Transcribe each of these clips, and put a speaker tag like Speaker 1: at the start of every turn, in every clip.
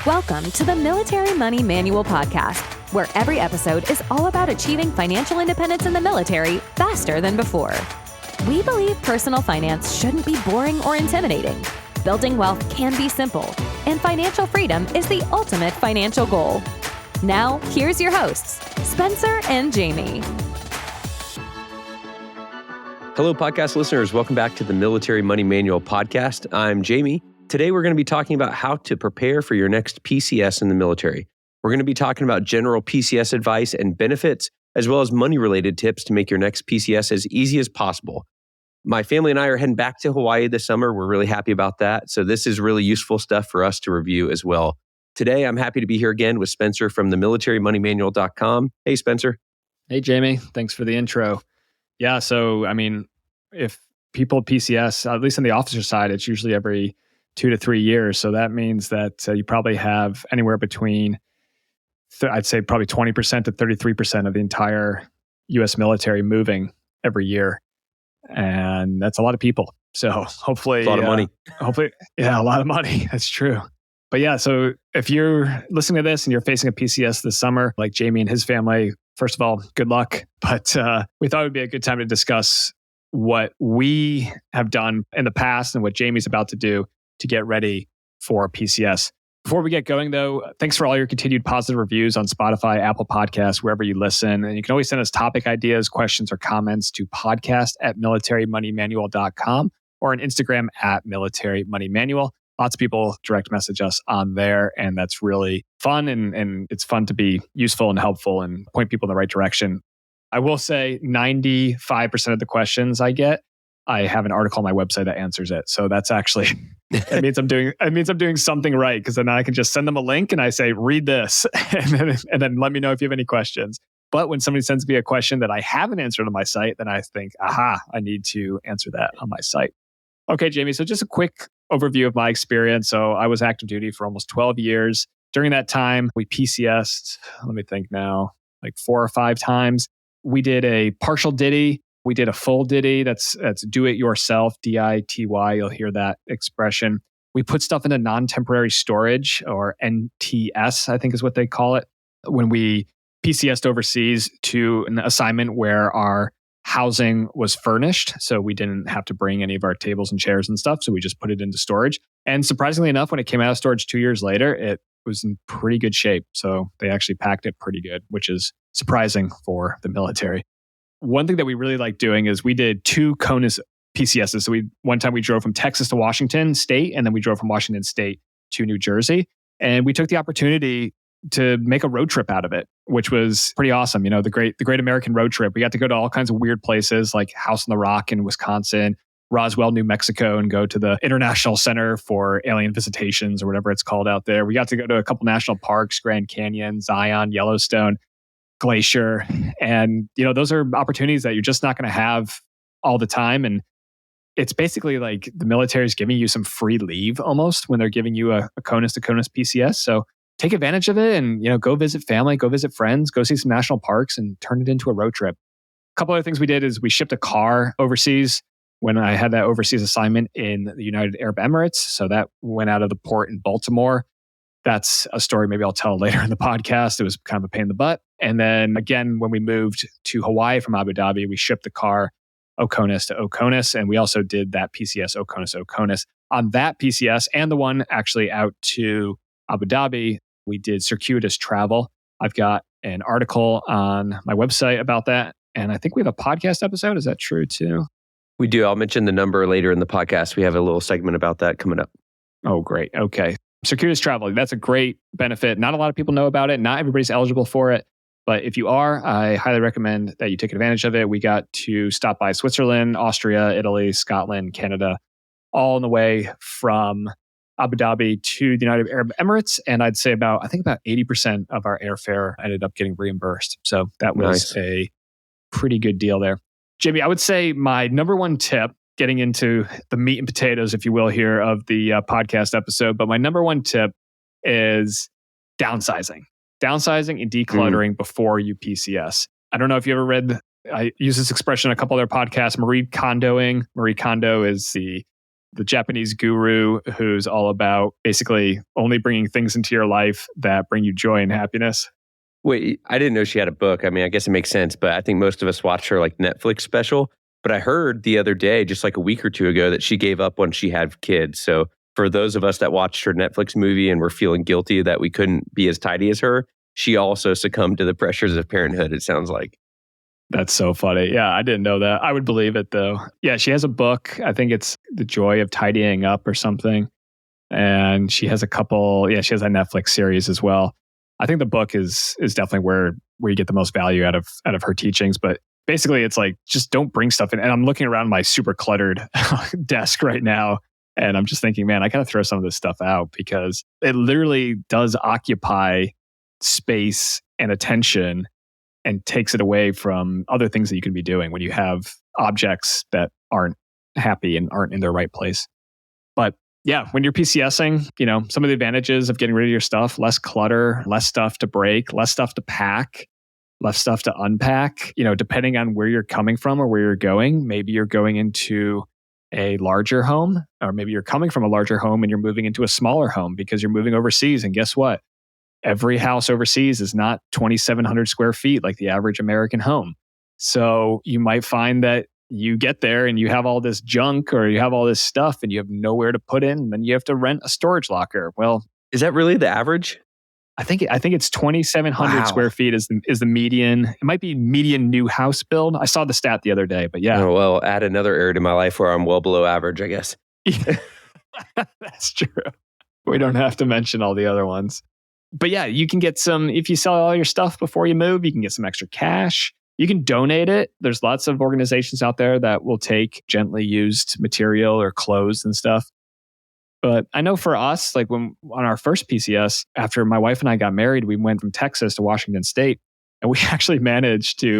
Speaker 1: Welcome to the Military Money Manual Podcast, where every episode is all about achieving financial independence in the military faster than before. We believe personal finance shouldn't be boring or intimidating. Building wealth can be simple, and financial freedom is the ultimate financial goal. Now, here's your hosts, Spencer and Jamie.
Speaker 2: Hello, podcast listeners. Welcome back to the Military Money Manual Podcast. I'm Jamie. Today, we're going to be talking about how to prepare for your next PCS in the military. We're going to be talking about general PCS advice and benefits, as well as money-related tips to make your next PCS as easy as possible. My family and I are heading back to Hawaii this summer. We're really happy about that. So this is really useful stuff for us to review as well. Today, I'm happy to be here again with Spencer from the militarymoneymanual.com. Hey, Spencer.
Speaker 3: Hey, Jamie. Thanks for the intro. Yeah, so, if people PCS, at least on the officer side, it's usually every 2 to 3 years. So that means that you probably have anywhere between, I'd say probably 20% to 33% of the entire U.S. military moving every year. And that's a lot of people. So hopefully...
Speaker 2: a lot of money.
Speaker 3: Hopefully, yeah, a lot of money. That's true. But yeah, so if you're listening to this and you're facing a PCS this summer, like Jamie and his family, first of all, good luck. But we thought it would be a good time to discuss what we have done in the past and what Jamie's about to do to get ready for PCS. Before we get going, though, thanks for all your continued positive reviews on Spotify, Apple Podcasts, wherever you listen. And you can always send us topic ideas, questions, or comments to podcast@militarymoneymanual.com or on Instagram @militarymoneymanual. Lots of people direct message us on there, and that's really fun. And it's fun to be useful and helpful and point people in the right direction. I will say 95% of the questions I get, I have an article on my website that answers it. So that's actually, it means I'm doing something right, because then I can just send them a link and I say, read this, and then let me know if you have any questions. But when somebody sends me a question that I haven't answered on my site, then I think, I need to answer that on my site. Okay, Jamie, so just a quick overview of my experience. So I was active duty for almost 12 years. During that time, we PCSed, let me think now, like 4 or 5 times. We did a partial DITY. We did a full DITY. That's do it yourself, DITY. You'll hear that expression. We put stuff into non-temporary storage, or NTS, I think is what they call it, when we PCSed overseas to an assignment where our housing was furnished. So we didn't have to bring any of our tables and chairs and stuff. So we just put it into storage. And surprisingly enough, when it came out of storage 2 years later, it was in pretty good shape. So they actually packed it pretty good, which is surprising for the military. One thing that we really like doing is we did 2 CONUS PCSs. So one time we drove from Texas to Washington State, and then we drove from Washington State to New Jersey. And we took the opportunity to make a road trip out of it, which was pretty awesome. You know, the great American road trip. We got to go to all kinds of weird places like House on the Rock in Wisconsin, Roswell, New Mexico, and go to the International Center for Alien Visitations, or whatever it's called out there. We got to go to a couple national parks, Grand Canyon, Zion, Yellowstone, Glacier. And, those are opportunities that you're just not going to have all the time. And it's basically like the military is giving you some free leave almost when they're giving you a CONUS to CONUS PCS. So take advantage of it and, go visit family, go visit friends, go see some national parks and turn it into a road trip. A couple other things we did is we shipped a car overseas when I had that overseas assignment in the United Arab Emirates. So that went out of the port in Baltimore. That's a story maybe I'll tell later in the podcast. It was kind of a pain in the butt. And then again, when we moved to Hawaii from Abu Dhabi, we shipped the car OCONUS to OCONUS. And we also did that PCS OCONUS. On that PCS and the one actually out to Abu Dhabi, we did circuitous travel. I've got an article on my website about that. And I think we have a podcast episode. Is that true too?
Speaker 2: We do. I'll mention the number later in the podcast. We have a little segment about that coming up.
Speaker 3: Oh, great. Okay. Circuitous travel. That's a great benefit. Not a lot of people know about it. Not everybody's eligible for it. But if you are, I highly recommend that you take advantage of it. We got to stop by Switzerland, Austria, Italy, Scotland, Canada, all on the way from Abu Dhabi to the United Arab Emirates. And I'd say about 80% of our airfare ended up getting reimbursed. So that was a pretty good deal there. Jamie, I would say my number one tip, getting into the meat and potatoes, if you will, here of the podcast episode, but my number one tip is downsizing. Downsizing and decluttering before you PCS. I don't know if you ever read, I use this expression in a couple other podcasts, Marie Kondoing. Marie Kondo is the the Japanese guru who's all about basically only bringing things into your life that bring you joy and happiness.
Speaker 2: Wait, I didn't know she had a book. I mean, I guess it makes sense, but I think most of us watched her like Netflix special. But I heard the other day, just like a week or two ago, that she gave up when she had kids. So for those of us that watched her Netflix movie and were feeling guilty that we couldn't be as tidy as her, she also succumbed to the pressures of parenthood, it sounds like.
Speaker 3: That's so funny. Yeah, I didn't know that. I would believe it though. Yeah, she has a book. I think it's The Joy of Tidying Up or something. And she has a couple, she has a Netflix series as well. I think the book is definitely where you get the most value out of her teachings. But basically it's like, just don't bring stuff in. And I'm looking around my super cluttered desk right now. And I'm just thinking, man, I got to throw some of this stuff out because it literally does occupy space and attention and takes it away from other things that you can be doing when you have objects that aren't happy and aren't in their right place. But yeah, when you're PCSing, some of the advantages of getting rid of your stuff, less clutter, less stuff to break, less stuff to pack, less stuff to unpack, depending on where you're coming from or where you're going. Maybe you're going into a larger home, or maybe you're coming from a larger home and you're moving into a smaller home because you're moving overseas. And guess what? Every house overseas is not 2,700 square feet like the average American home. So you might find that you get there and you have all this junk or you have all this stuff and you have nowhere to put in, and then you have to rent a storage locker. Well,
Speaker 2: is that really the average?
Speaker 3: I think it's 2,700 square feet is the median. It might be median new house build. I saw the stat the other day, but yeah.
Speaker 2: Oh, well, add another area to my life where I'm well below average, I guess.
Speaker 3: That's true. We don't have to mention all the other ones. But yeah, you can get some, if you sell all your stuff before you move, you can get some extra cash. You can donate it. There's lots of organizations out there that will take gently used material or clothes and stuff. But I know for us, like when on our first PCS, after my wife and I got married, we went from Texas to Washington State. And we actually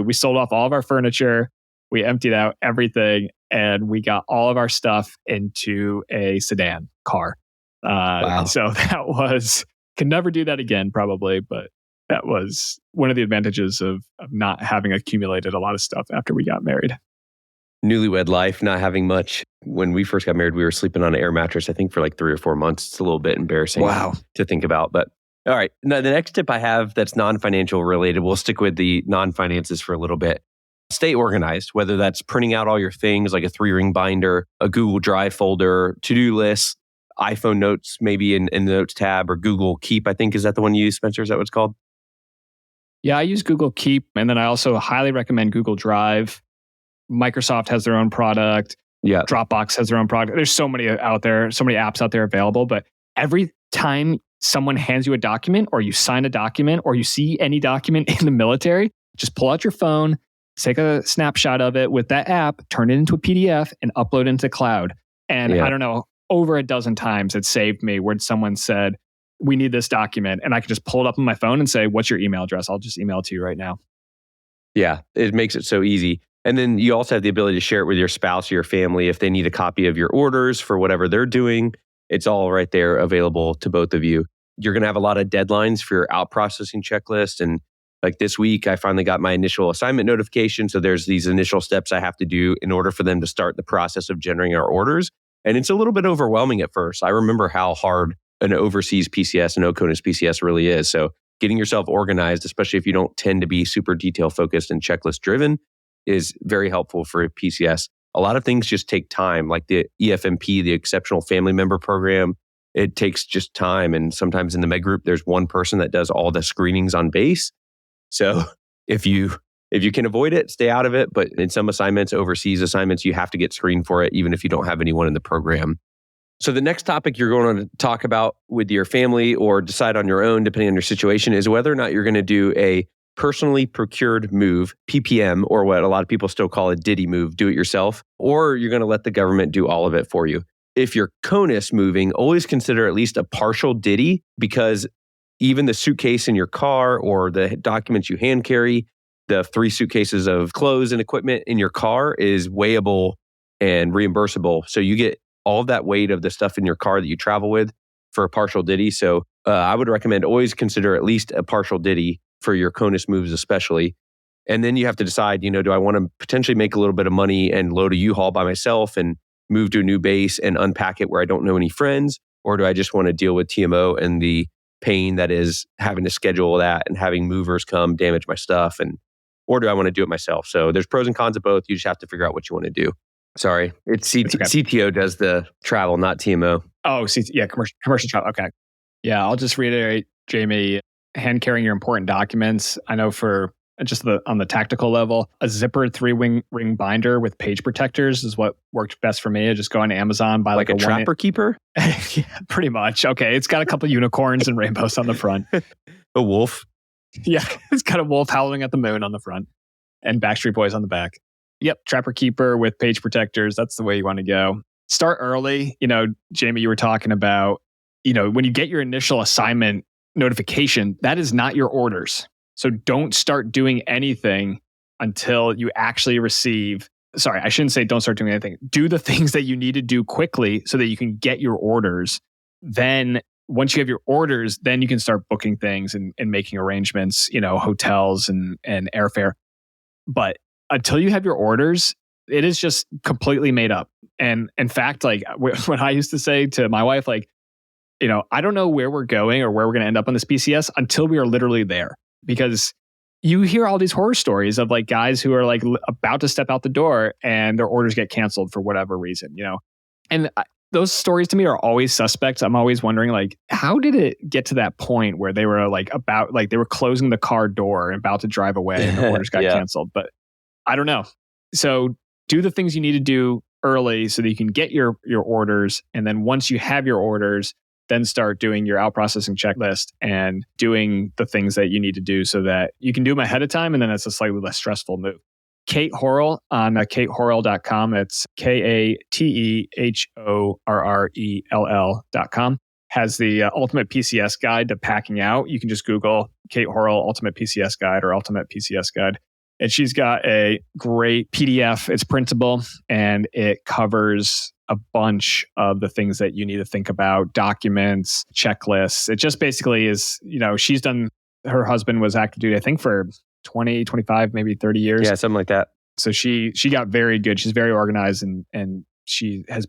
Speaker 3: we sold off all of our furniture. We emptied out everything and we got all of our stuff into a sedan car.
Speaker 2: Wow.
Speaker 3: So can never do that again, probably. But that was one of the advantages of not having accumulated a lot of stuff after we got married.
Speaker 2: Newlywed life, not having much. When we first got married, we were sleeping on an air mattress, I think for like 3 or 4 months. It's a little bit embarrassing to think about. But all right. Now, the next tip I have that's non-financial related, we'll stick with the non-finances for a little bit. Stay organized, whether that's printing out all your things like a 3-ring binder, a Google Drive folder, to-do list, iPhone notes, maybe in the notes tab, or Google Keep, I think. Is that the one you use, Spencer? Is that what it's called?
Speaker 3: Yeah, I use Google Keep. And then I also highly recommend Google Drive. Microsoft has their own product.
Speaker 2: Yeah.
Speaker 3: Dropbox has their own product. There's so many out there, so many apps out there available. But every time someone hands you a document or you sign a document or you see any document in the military, just pull out your phone, take a snapshot of it with that app, turn it into a PDF and upload it into the cloud. And I don't know, over a dozen times it saved me where someone said, we need this document. And I could just pull it up on my phone and say, what's your email address? I'll just email it to you right now.
Speaker 2: Yeah, it makes it so easy. And then you also have the ability to share it with your spouse or your family if they need a copy of your orders for whatever they're doing. It's all right there available to both of you. You're going to have a lot of deadlines for your out processing checklist. And like this week, I finally got my initial assignment notification. So there's these initial steps I have to do in order for them to start the process of generating our orders. And it's a little bit overwhelming at first. I remember how hard an overseas PCS and OCONUS PCS really is. So getting yourself organized, especially if you don't tend to be super detail focused and checklist driven, is very helpful for a PCS. A lot of things just take time, like the EFMP, the Exceptional Family Member Program. It takes just time. And sometimes in the med group, there's one person that does all the screenings on base. So if you can avoid it, stay out of it. But in some assignments, overseas assignments, you have to get screened for it, even if you don't have anyone in the program. So the next topic you're going to talk about with your family or decide on your own, depending on your situation, is whether or not you're going to do a personally procured move, PPM, or what a lot of people still call a DITY move, do it yourself, or you're going to let the government do all of it for you. If you're CONUS moving, always consider at least a partial DITY, because even the suitcase in your car or the documents you hand carry, the 3 suitcases of clothes and equipment in your car is weighable and reimbursable. So you get all of that weight of the stuff in your car that you travel with for a partial DITY. So I would recommend always consider at least a partial DITY for your CONUS moves especially. And then you have to decide, do I want to potentially make a little bit of money and load a U-Haul by myself and move to a new base and unpack it where I don't know any friends? Or do I just want to deal with TMO and the pain that is having to schedule that and having movers come damage my stuff? Or do I want to do it myself? So there's pros and cons of both. You just have to figure out what you want to do. Sorry, it's
Speaker 3: okay.
Speaker 2: CTO does the travel, not TMO.
Speaker 3: Oh, yeah, commercial travel. Okay. Yeah, I'll just reiterate, Jamie, hand carrying your important documents. I know for just on the tactical level, a zippered 3-ring binder with page protectors is what worked best for me. I just go on Amazon, buy
Speaker 2: like a trapper keeper?
Speaker 3: Yeah, pretty much. Okay, it's got a couple unicorns and rainbows on the front.
Speaker 2: A wolf?
Speaker 3: Yeah, it's got a wolf howling at the moon on the front and Backstreet Boys on the back. Yep, trapper keeper with page protectors. That's the way you want to go. Start early. Jamie, you were talking about, when you get your initial assignment notification, that is not your orders. So don't start doing anything until you actually receive. Sorry, I shouldn't say don't start doing anything. Do the things that you need to do quickly so that you can get your orders. Then once you have your orders, then you can start booking things and making arrangements, hotels and airfare. But until you have your orders, it is just completely made up. And in fact, like when I used to say to my wife, like, I don't know where we're going or where we're going to end up on this PCS until we are literally there. Because you hear all these horror stories of like guys who are like about to step out the door and their orders get canceled for whatever reason, And those stories to me are always suspects. I'm always wondering, like, how did it get to that point where they were they were closing the car door and about to drive away and the orders got canceled? But I don't know. So do the things you need to do early so that you can get your orders. And then once you have your orders, then start doing your out processing checklist and doing the things that you need to do so that you can do them ahead of time. And then it's a slightly less stressful move. Kate Horrell on katehorrell.com. It's KATEHORRELL.com. Has the ultimate PCS guide to packing out. You can just Google Kate Horrell Ultimate PCS Guide or Ultimate PCS Guide. And she's got a great PDF. It's printable and it covers a bunch of the things that you need to think about, documents, checklists. It just basically is, she's done, her husband was active duty, I think for 20, 25, maybe 30 years.
Speaker 2: Yeah, something like that.
Speaker 3: So she got very good. She's very organized and she has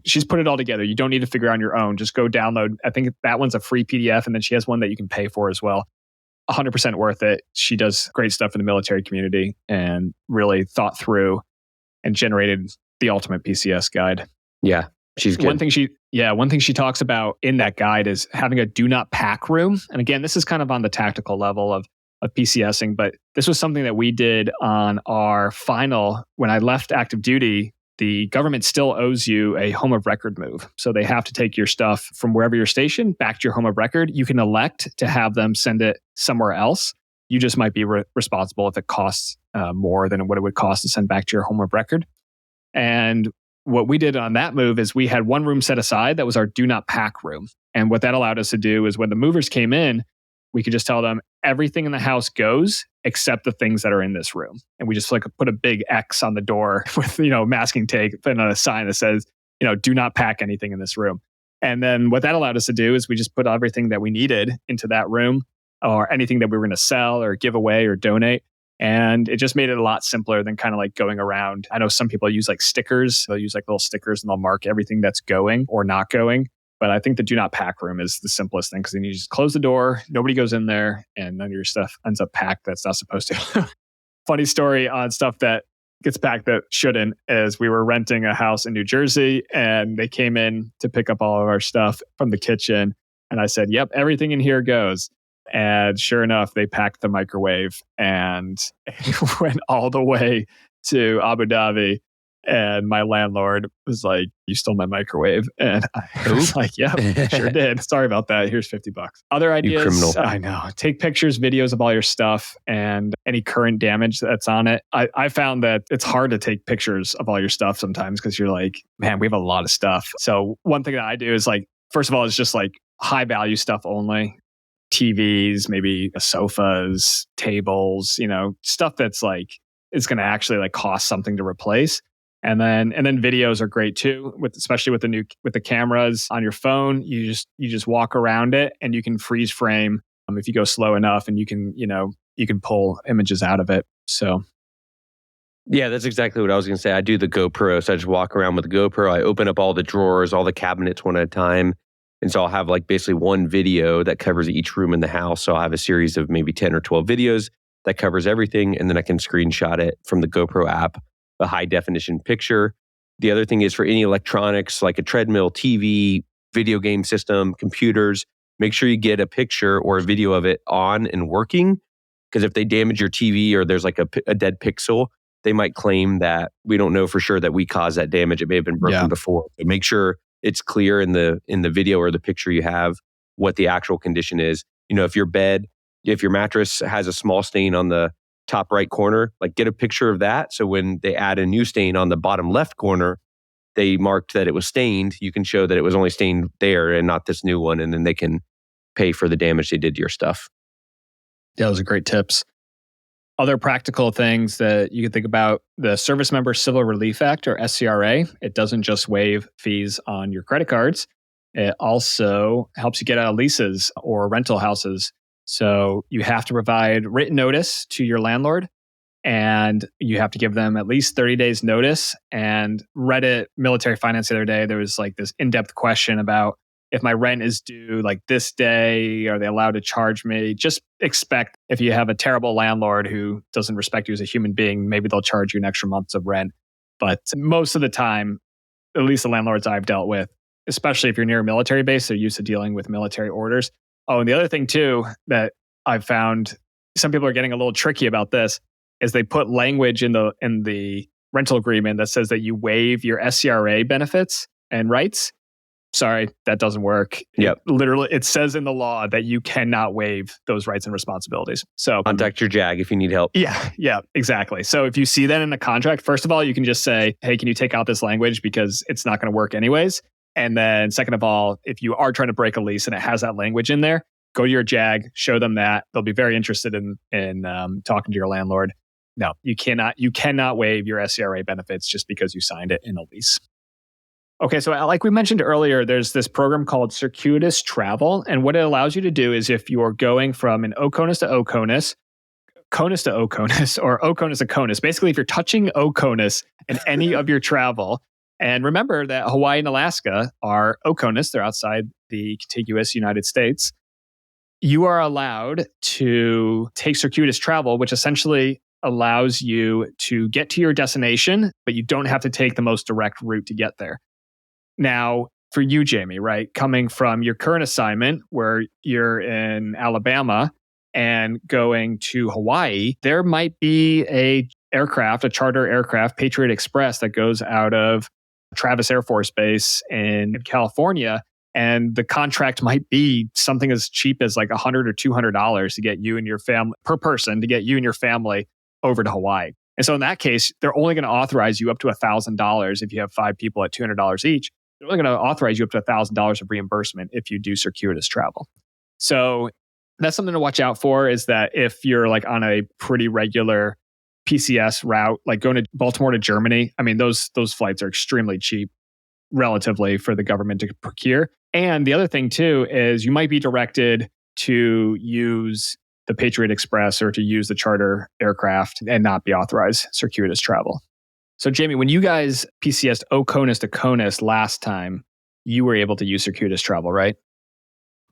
Speaker 3: she's put it all together. You don't need to figure out on your own. Just go download. I think that one's a free PDF and then she has one that you can pay for as well. 100% worth it. She does great stuff in the military community and really thought through and generated the ultimate PCS guide.
Speaker 2: Yeah, she's good.
Speaker 3: One thing she talks about in that guide is having a do not pack room. And again, this is kind of on the tactical level of PCSing, but this was something that we did on our final, when I left active duty. The government still owes you a home of record move. So they have to take your stuff from wherever you're stationed back to your home of record. You can elect to have them send it somewhere else. You just might be responsible if it costs more than what it would cost to send back to your home of record. And what we did on that move is we had one room set aside that was our do not pack room. And what that allowed us to do is when the movers came in, we could just tell them everything in the house goes except the things that are in this room. And we just put a big X on the door with, masking tape and a sign that says, do not pack anything in this room. And then what that allowed us to do is we just put everything that we needed into that room or anything that we were going to sell or give away or donate. And it just made it a lot simpler than kind of like going around. I know some people use like stickers. They'll use like little stickers and they'll mark everything that's going or not going. But I think the do not pack room is the simplest thing because then you just close the door, nobody goes in there, and none of your stuff ends up packed that's not supposed to. Funny story on stuff that gets packed that shouldn't is we were renting a house in New Jersey and they came in to pick up all of our stuff from the kitchen. And I said, yep, everything in here goes. And sure enough, they packed the microwave and went all the way to Abu Dhabi. And my landlord was like, you stole my microwave. And I was like, yeah, sure did. Sorry about that. Here's $50. Other ideas.
Speaker 2: You criminal.
Speaker 3: I know. Take pictures, videos of all your stuff and any current damage that's on it. I found that it's hard to take pictures of all your stuff sometimes because you're like, man, we have a lot of stuff. So one thing that I do is like, first of all, it's just like high value stuff only. TVs, maybe sofas, tables, stuff that's like, it's going to actually like cost something to replace. And then videos are great too, especially with the cameras on your phone. You just walk around it and you can freeze frame if you go slow enough, and you can pull images out of it. So
Speaker 2: Yeah, that's exactly what I was going to say. I do the GoPro. So I just walk around with the GoPro. I open up all the drawers, all the cabinets one at a time. And so I'll have like basically one video that covers each room in the house. So I'll have a series of maybe 10 or 12 videos that covers everything. And then I can screenshot it from the GoPro app, a high definition picture. The other thing is for any electronics like a treadmill, TV, video game system, computers, make sure you get a picture or a video of it on and working. Because if they damage your TV or there's like a dead pixel, they might claim that we don't know for sure that we caused that damage. It may have been broken before. But make sure it's clear in the video or the picture you have what the actual condition is. You know, if your mattress has a small stain on the top right corner, like get a picture of that. So when they add a new stain on the bottom left corner, they marked that it was stained. You can show that it was only stained there and not this new one. And then they can pay for the damage they did to your stuff.
Speaker 3: Yeah, those are great tips. Other practical things that you can think about, the Service Member Civil Relief Act, or SCRA. It doesn't just waive fees on your credit cards. It also helps you get out of leases or rental houses. So you have to provide written notice to your landlord, and you have to give them at least 30 days notice. And Reddit Military Finance the other day, there was like this in-depth question about, if my rent is due like this day, are they allowed to charge me? Just expect, if you have a terrible landlord who doesn't respect you as a human being, maybe they'll charge you an extra month of rent. But most of the time, at least the landlords I've dealt with, especially if you're near a military base, they're used to dealing with military orders. Oh, and the other thing too that I've found, some people are getting a little tricky about this, is they put language in the rental agreement that says that you waive your SCRA benefits and rights. Sorry, that doesn't work.
Speaker 2: Yep.
Speaker 3: It says in the law that you cannot waive those rights and responsibilities. So
Speaker 2: contact your JAG if you need help.
Speaker 3: Yeah, exactly. So if you see that in a contract, first of all, you can just say, hey, can you take out this language because it's not going to work anyways? And then second of all, if you are trying to break a lease and it has that language in there, go to your JAG, show them that. They'll be very interested in talking to your landlord. No, you cannot waive your SCRA benefits just because you signed it in a lease. Okay, so like we mentioned earlier, there's this program called Circuitous Travel. And what it allows you to do is if you're going from an Oconus to Oconus, Conus to Oconus, or Oconus to Conus, basically if you're touching Oconus in any of your travel, and remember that Hawaii and Alaska are Oconus, they're outside the contiguous United States, you are allowed to take Circuitous Travel, which essentially allows you to get to your destination, but you don't have to take the most direct route to get there. Now, for you, Jamie, right, coming from your current assignment where you're in Alabama and going to Hawaii, there might be a charter aircraft, Patriot Express, that goes out of Travis Air Force Base in California. And the contract might be something as cheap as like $100 or $200 to get you and your family per person to get you and your family over to Hawaii. And so in that case, they're only going to authorize you up to $1,000 if you have 5 people at $200 each. They're only going to authorize you up to $1,000 of reimbursement if you do Circuitous Travel. So that's something to watch out for, is that if you're like on a pretty regular PCS route, like going to Baltimore to Germany, I mean, those flights are extremely cheap relatively for the government to procure. And the other thing too is you might be directed to use the Patriot Express or to use the charter aircraft and not be authorized Circuitous Travel. So Jamie, when you guys PCSed Oconus to Conus last time, you were able to use Circuitous Travel, right?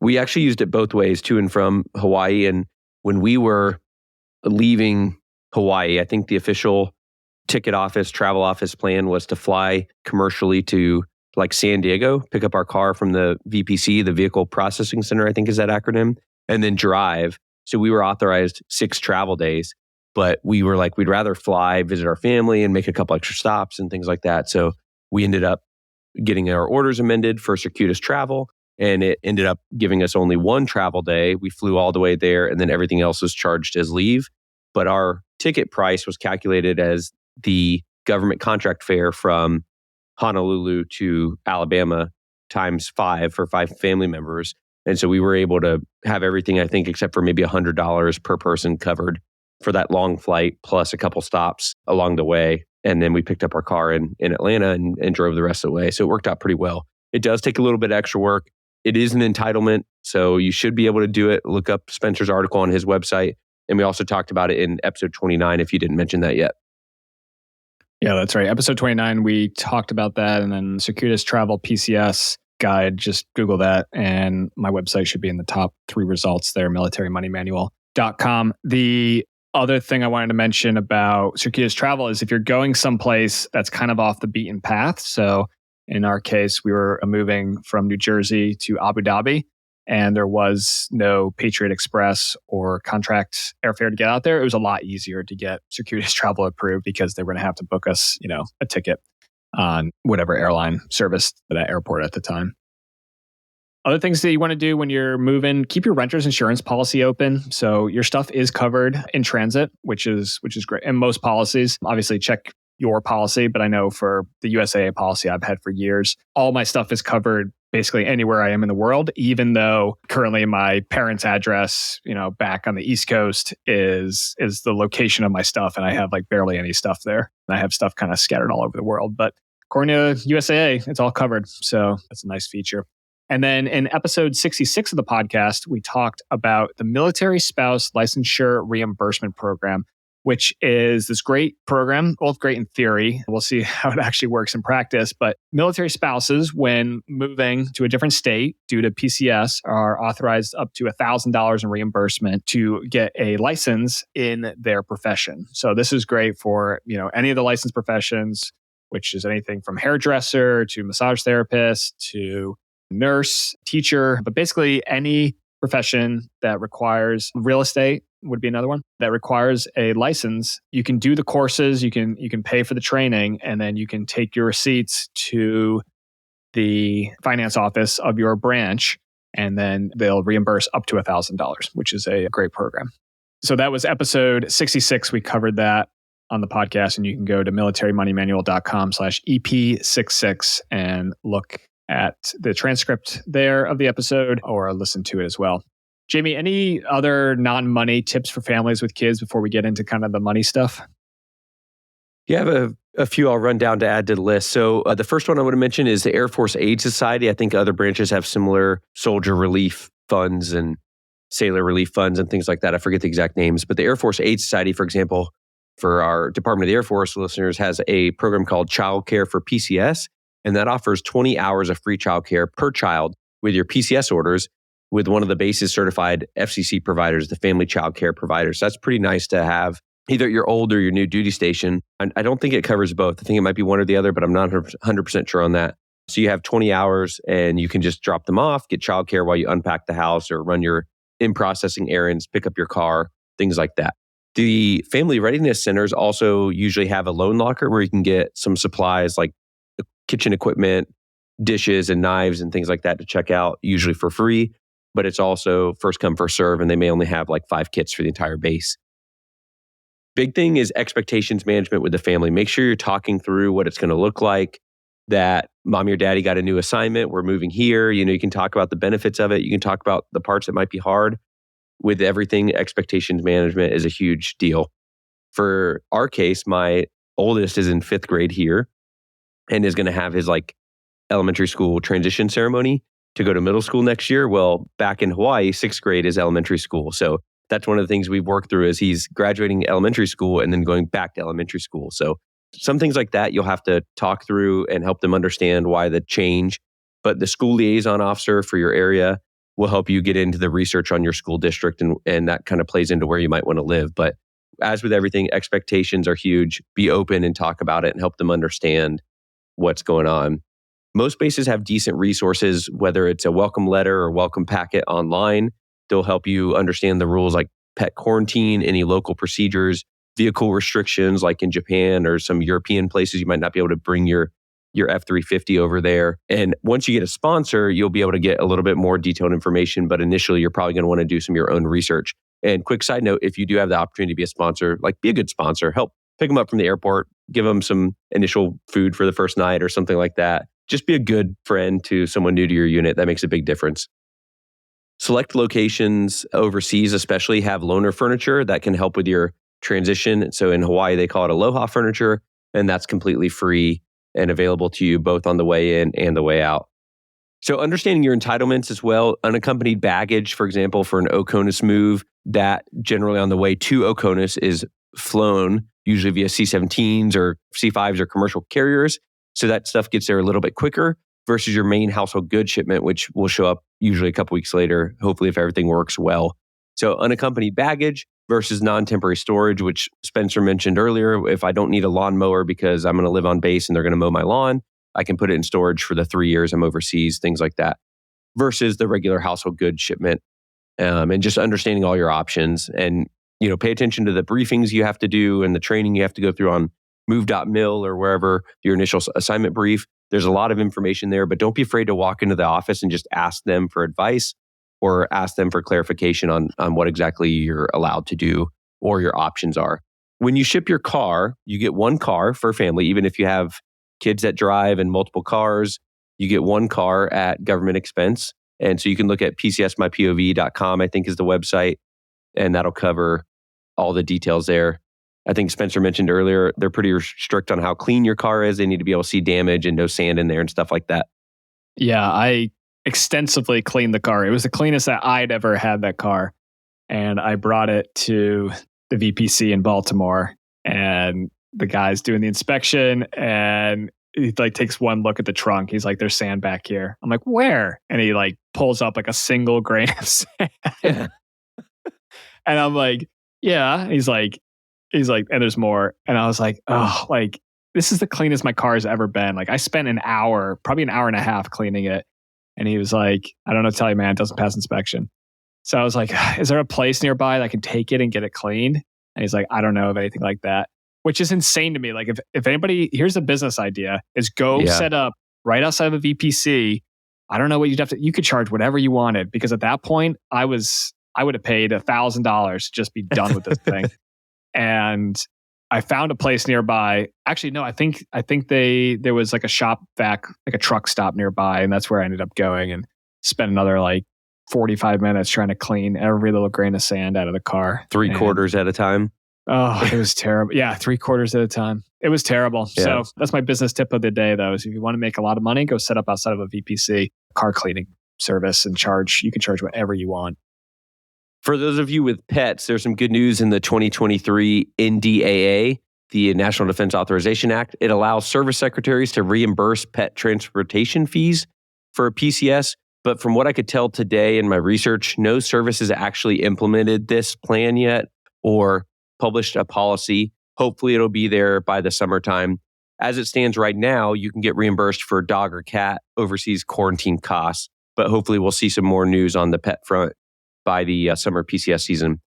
Speaker 2: We actually used it both ways, to and from Hawaii. And when we were leaving Hawaii, I think the official travel office plan was to fly commercially to like San Diego, pick up our car from the VPC, the Vehicle Processing Center, I think is that acronym, and then drive. So we were authorized 6 travel days, but we were like, we'd rather fly, visit our family, and make a couple extra stops and things like that. So we ended up getting our orders amended for Circuitous Travel, and it ended up giving us only 1 travel day. We flew all the way there, and then everything else was charged as leave. But our ticket price was calculated as the government contract fare from Honolulu to Alabama times 5 for 5 family members. And so we were able to have everything, I think, except for maybe $100 per person covered for that long flight, plus a couple stops along the way. And then we picked up our car in Atlanta and drove the rest of the way. So it worked out pretty well. It does take a little bit of extra work. It is an entitlement, so you should be able to do it. Look up Spencer's article on his website. And we also talked about it in episode 29 if you didn't mention that yet.
Speaker 3: Yeah, that's right. Episode 29, we talked about that. And then Circuitous Travel PCS guide, just Google that. And my website should be in the top 3 results there, militarymoneymanual.com. The other thing I wanted to mention about Circuitous Travel is if you're going someplace that's kind of off the beaten path. So in our case, we were moving from New Jersey to Abu Dhabi, and there was no Patriot Express or contract airfare to get out there. It was a lot easier to get Circuitous Travel approved because they were going to have to book us, a ticket on whatever airline service to that airport at the time. Other things that you want to do when you're moving, keep your renter's insurance policy open. So your stuff is covered in transit, which is great. And most policies, obviously check your policy, but I know for the USAA policy I've had for years, all my stuff is covered basically anywhere I am in the world, even though currently my parents' address, back on the East Coast is the location of my stuff. And I have like barely any stuff there. And I have stuff kind of scattered all over the world. But according to USAA, it's all covered. So that's a nice feature. And then in episode 66 of the podcast, we talked about the Military Spouse Licensure Reimbursement Program, which is this great program, both great in theory. We'll see how it actually works in practice. But military spouses, when moving to a different state due to PCS, are authorized up to $1,000 in reimbursement to get a license in their profession. So this is great for, any of the licensed professions, which is anything from hairdresser to massage therapist to nurse, teacher, but basically any profession that requires real estate would be another one that requires a license. You can do the courses, you can pay for the training, and then you can take your receipts to the finance office of your branch, and then they'll reimburse up to $1,000, which is a great program. So that was episode 66. We covered that on the podcast, and you can go to militarymoneymanual.com/EP66 and look at the transcript there of the episode or listen to it as well. Jamie, any other non-money tips for families with kids before we get into kind of the money stuff?
Speaker 2: Yeah, I have a few I'll run down to add to the list. So the first one I want to mention is the Air Force Aid Society. I think other branches have similar soldier relief funds and sailor relief funds and things like that. I forget the exact names, but the Air Force Aid Society, for example, for our Department of the Air Force listeners, has a program called Child Care for PCS. And that offers 20 hours of free childcare per child with your PCS orders with one of the base's certified FCC providers, the family child care providers. So that's pretty nice to have either at your old or your new duty station. I don't think it covers both. I think it might be one or the other, but I'm not 100% sure on that. So you have 20 hours and you can just drop them off, get childcare while you unpack the house or run your in-processing errands, pick up your car, things like that. The family readiness centers also usually have a loan locker where you can get some supplies like kitchen equipment, dishes and knives and things like that to check out, usually for free. But it's also first come, first serve, and they may only have like 5 kits for the entire base. Big thing is expectations management with the family. Make sure you're talking through what it's going to look like, that mommy or daddy got a new assignment, we're moving here. You can talk about the benefits of it. You can talk about the parts that might be hard. With everything, expectations management is a huge deal. For our case, my oldest is in 5th grade here and is going to have his elementary school transition ceremony to go to middle school next year. Well, back in Hawaii, 6th grade is elementary school. So that's one of the things we've worked through is he's graduating elementary school and then going back to elementary school. So some things like that you'll have to talk through and help them understand why the change. But the school liaison officer for your area will help you get into the research on your school district, and that kind of plays into where you might want to live. But as with everything, expectations are huge. Be open and talk about it and help them understand what's going on. Most bases have decent resources, whether it's a welcome letter or welcome packet online. They'll help you understand the rules like pet quarantine, any local procedures, vehicle restrictions like in Japan or some European places. You might not be able to bring your F-350 over there. And once you get a sponsor, you'll be able to get a little bit more detailed information. But initially, you're probably going to want to do some of your own research. And quick side note, if you do have the opportunity to be a sponsor, be a good sponsor. Help pick them up from the airport, give them some initial food for the first night or something like that. Just be a good friend to someone new to your unit. That makes a big difference. Select locations overseas especially have loaner furniture that can help with your transition. So in Hawaii, they call it Aloha furniture, and that's completely free and available to you both on the way in and the way out. So understanding your entitlements as well, unaccompanied baggage, for example, for an Oconus move, that generally on the way to Oconus is flown, usually via C-17s or C-5s or commercial carriers. So that stuff gets there a little bit quicker versus your main household goods shipment, which will show up usually a couple weeks later, hopefully if everything works well. So unaccompanied baggage versus non-temporary storage, which Spencer mentioned earlier. If I don't need a lawnmower because I'm going to live on base and they're going to mow my lawn, I can put it in storage for the 3 years I'm overseas, things like that, versus the regular household goods shipment. And just understanding all your options and, pay attention to the briefings you have to do and the training you have to go through on move.mil or wherever your initial assignment brief. There's a lot of information there, but don't be afraid to walk into the office and just ask them for advice or ask them for clarification on what exactly you're allowed to do or your options are. When you ship your car, you get one car for a family. Even if you have kids that drive and multiple cars, you get one car at government expense. And so you can look at PCSmyPOV.com, I think is the website, and that'll cover all the details there. I think Spencer mentioned earlier, they're pretty strict on how clean your car is. They need to be able to see damage and no sand in there and stuff like that.
Speaker 3: Yeah, I extensively cleaned the car. It was the cleanest that I'd ever had that car. And I brought it to the VPC in Baltimore, and the guy's doing the inspection, and he takes one look at the trunk. He's like, "There's sand back here." I'm like, "Where?" And he pulls up a single grain of sand. And I'm like, "Yeah." He's like, and there's more. And I was like, "Oh, this is the cleanest my car has ever been." I spent an hour, probably an hour and a half cleaning it. And he was like, "I don't know, tell you, man, it doesn't pass inspection." So I was like, "Is there a place nearby that I can take it and get it cleaned?" And he's like, "I don't know of anything like that," which is insane to me. If anybody, here's a business idea, is go set up right outside of a VPC. I don't know what you could charge whatever you wanted, because at that point I would have paid $1,000 to just be done with this thing. And I found a place nearby. Actually, no, I think there was a shop vac, a truck stop nearby, and that's where I ended up going and spent another 45 minutes trying to clean every little grain of sand out of the car.
Speaker 2: 3/4 at a time.
Speaker 3: Oh, it was terrible. Yeah, 3/4 at a time. It was terrible. Yeah. So that's my business tip of the day, though, is if you want to make a lot of money, go set up outside of a VPC car cleaning service and you can charge whatever you want.
Speaker 2: For those of you with pets, there's some good news in the 2023 NDAA, the National Defense Authorization Act. It allows service secretaries to reimburse pet transportation fees for a PCS. But from what I could tell today in my research, no service has actually implemented this plan yet or published a policy. Hopefully it'll be there by the summertime. As it stands right now, you can get reimbursed for dog or cat overseas quarantine costs, but hopefully we'll see some more news on the pet front by the summer PCS season.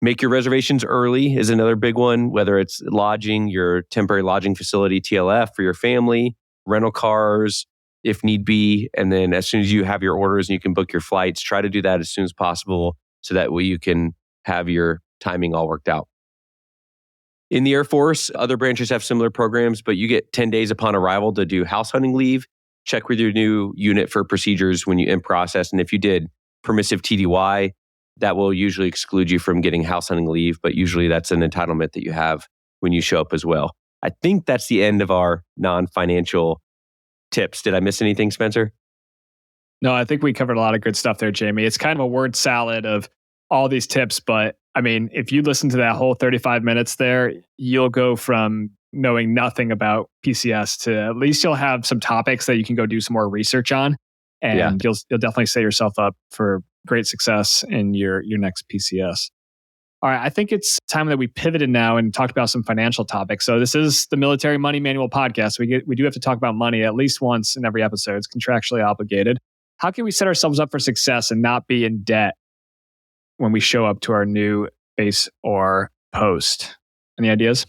Speaker 2: Make your reservations early is another big one, whether it's lodging, your temporary lodging facility, TLF for your family, rental cars, if need be. And then as soon as you have your orders and you can book your flights, try to do that as soon as possible so that way you can have your timing all worked out. In the Air Force, other branches have similar programs, but you get 10 days upon arrival to do house hunting leave. Check with your new unit for procedures when you in process. And if you did permissive TDY, that will usually exclude you from getting house hunting leave, but usually that's an entitlement that you have when you show up as well. I think that's the end of our non-financial tips. Did I miss anything, Spencer?
Speaker 3: No, I think we covered a lot of good stuff there, Jamie. It's kind of a word salad of all these tips, but I mean, if you listen to that whole 35 minutes there, you'll go from knowing nothing about PCS to at least you'll have some topics that you can go do some more research on, and you'll definitely set yourself up for great success in your next PCS. All right, I think it's time that we pivoted now and talked about some financial topics. So this is the Military Money Manual podcast. We do have to talk about money at least once in every episode. It's contractually obligated. How can we set ourselves up for success and not be in debt when we show up to our new base or post? Any ideas?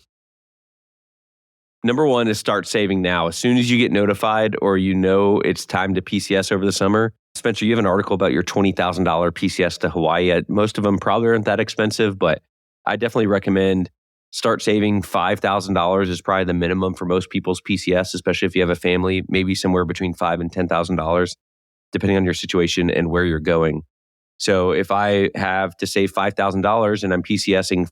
Speaker 2: Number one is start saving now. As soon as you get notified or you know it's time to PCS over the summer. Spencer, you have an article about your $20,000 PCS to Hawaii. Most of them probably aren't that expensive, but I definitely recommend start saving. $5,000 is probably the minimum for most people's PCS, especially if you have a family, maybe somewhere between $5,000 and $10,000, depending on your situation and where you're going. So if I have to save $5,000 and I'm PCSing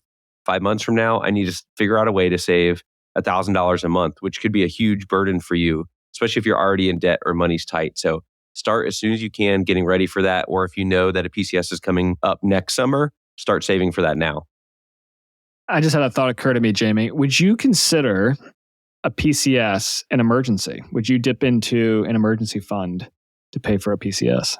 Speaker 2: 5 months from now, I need to figure out a way to save $1,000 a month, which could be a huge burden for you, especially if you're already in debt or money's tight. So start as soon as you can getting ready for that. Or if you know that a PCS is coming up next summer, start saving for that now.
Speaker 3: I just had a thought occur to me, Jamie. Would you consider a PCS an emergency? Would you dip into an emergency fund to pay for a PCS?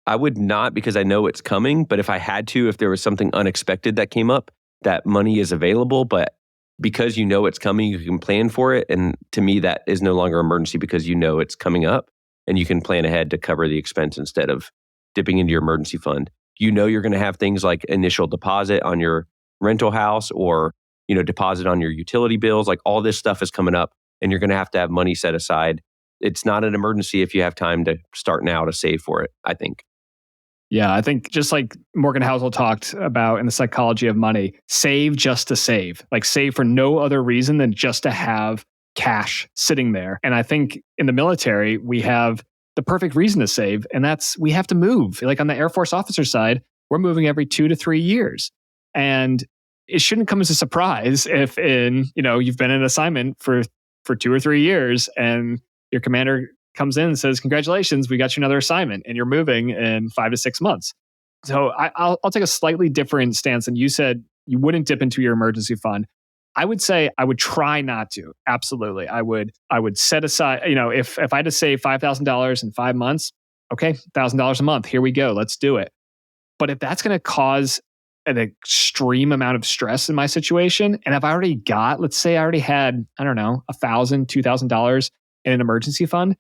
Speaker 2: I would not, because I know it's coming, but if I had to, if there was something unexpected that came up, that money is available, but because you know it's coming, you can plan for it. And to me, that is no longer emergency because you know it's coming up and you can plan ahead to cover the expense instead of dipping into your emergency fund. You know you're going to have things like initial deposit on your rental house or deposit on your utility bills. Like all this stuff is coming up and you're going to have money set aside. It's not an emergency if you have time to start now to save for it, I think.
Speaker 3: Yeah, I think just like Morgan Housel talked about in The Psychology of Money, save just to save. Like save for no other reason than just to have cash sitting there. And I think in the military, we have the perfect reason to save, and that's we have to move. Like on the Air Force officer side, we're moving every 2 to 3 years. And it shouldn't come as a surprise if you've been in an assignment for 2 or 3 years and your commander comes in and says, congratulations, we got you another assignment and you're moving in 5 to 6 months. So I'll take a slightly different stance than you said. You wouldn't dip into your emergency fund. I would say I would try not to. Absolutely. I would set aside, if I had to save $5,000 in 5 months, okay, $1,000 a month, here we go, let's do it. But if that's going to cause an extreme amount of stress in my situation, and if I already got, let's say I already had, I don't know, $1,000, $2,000 in an emergency fund,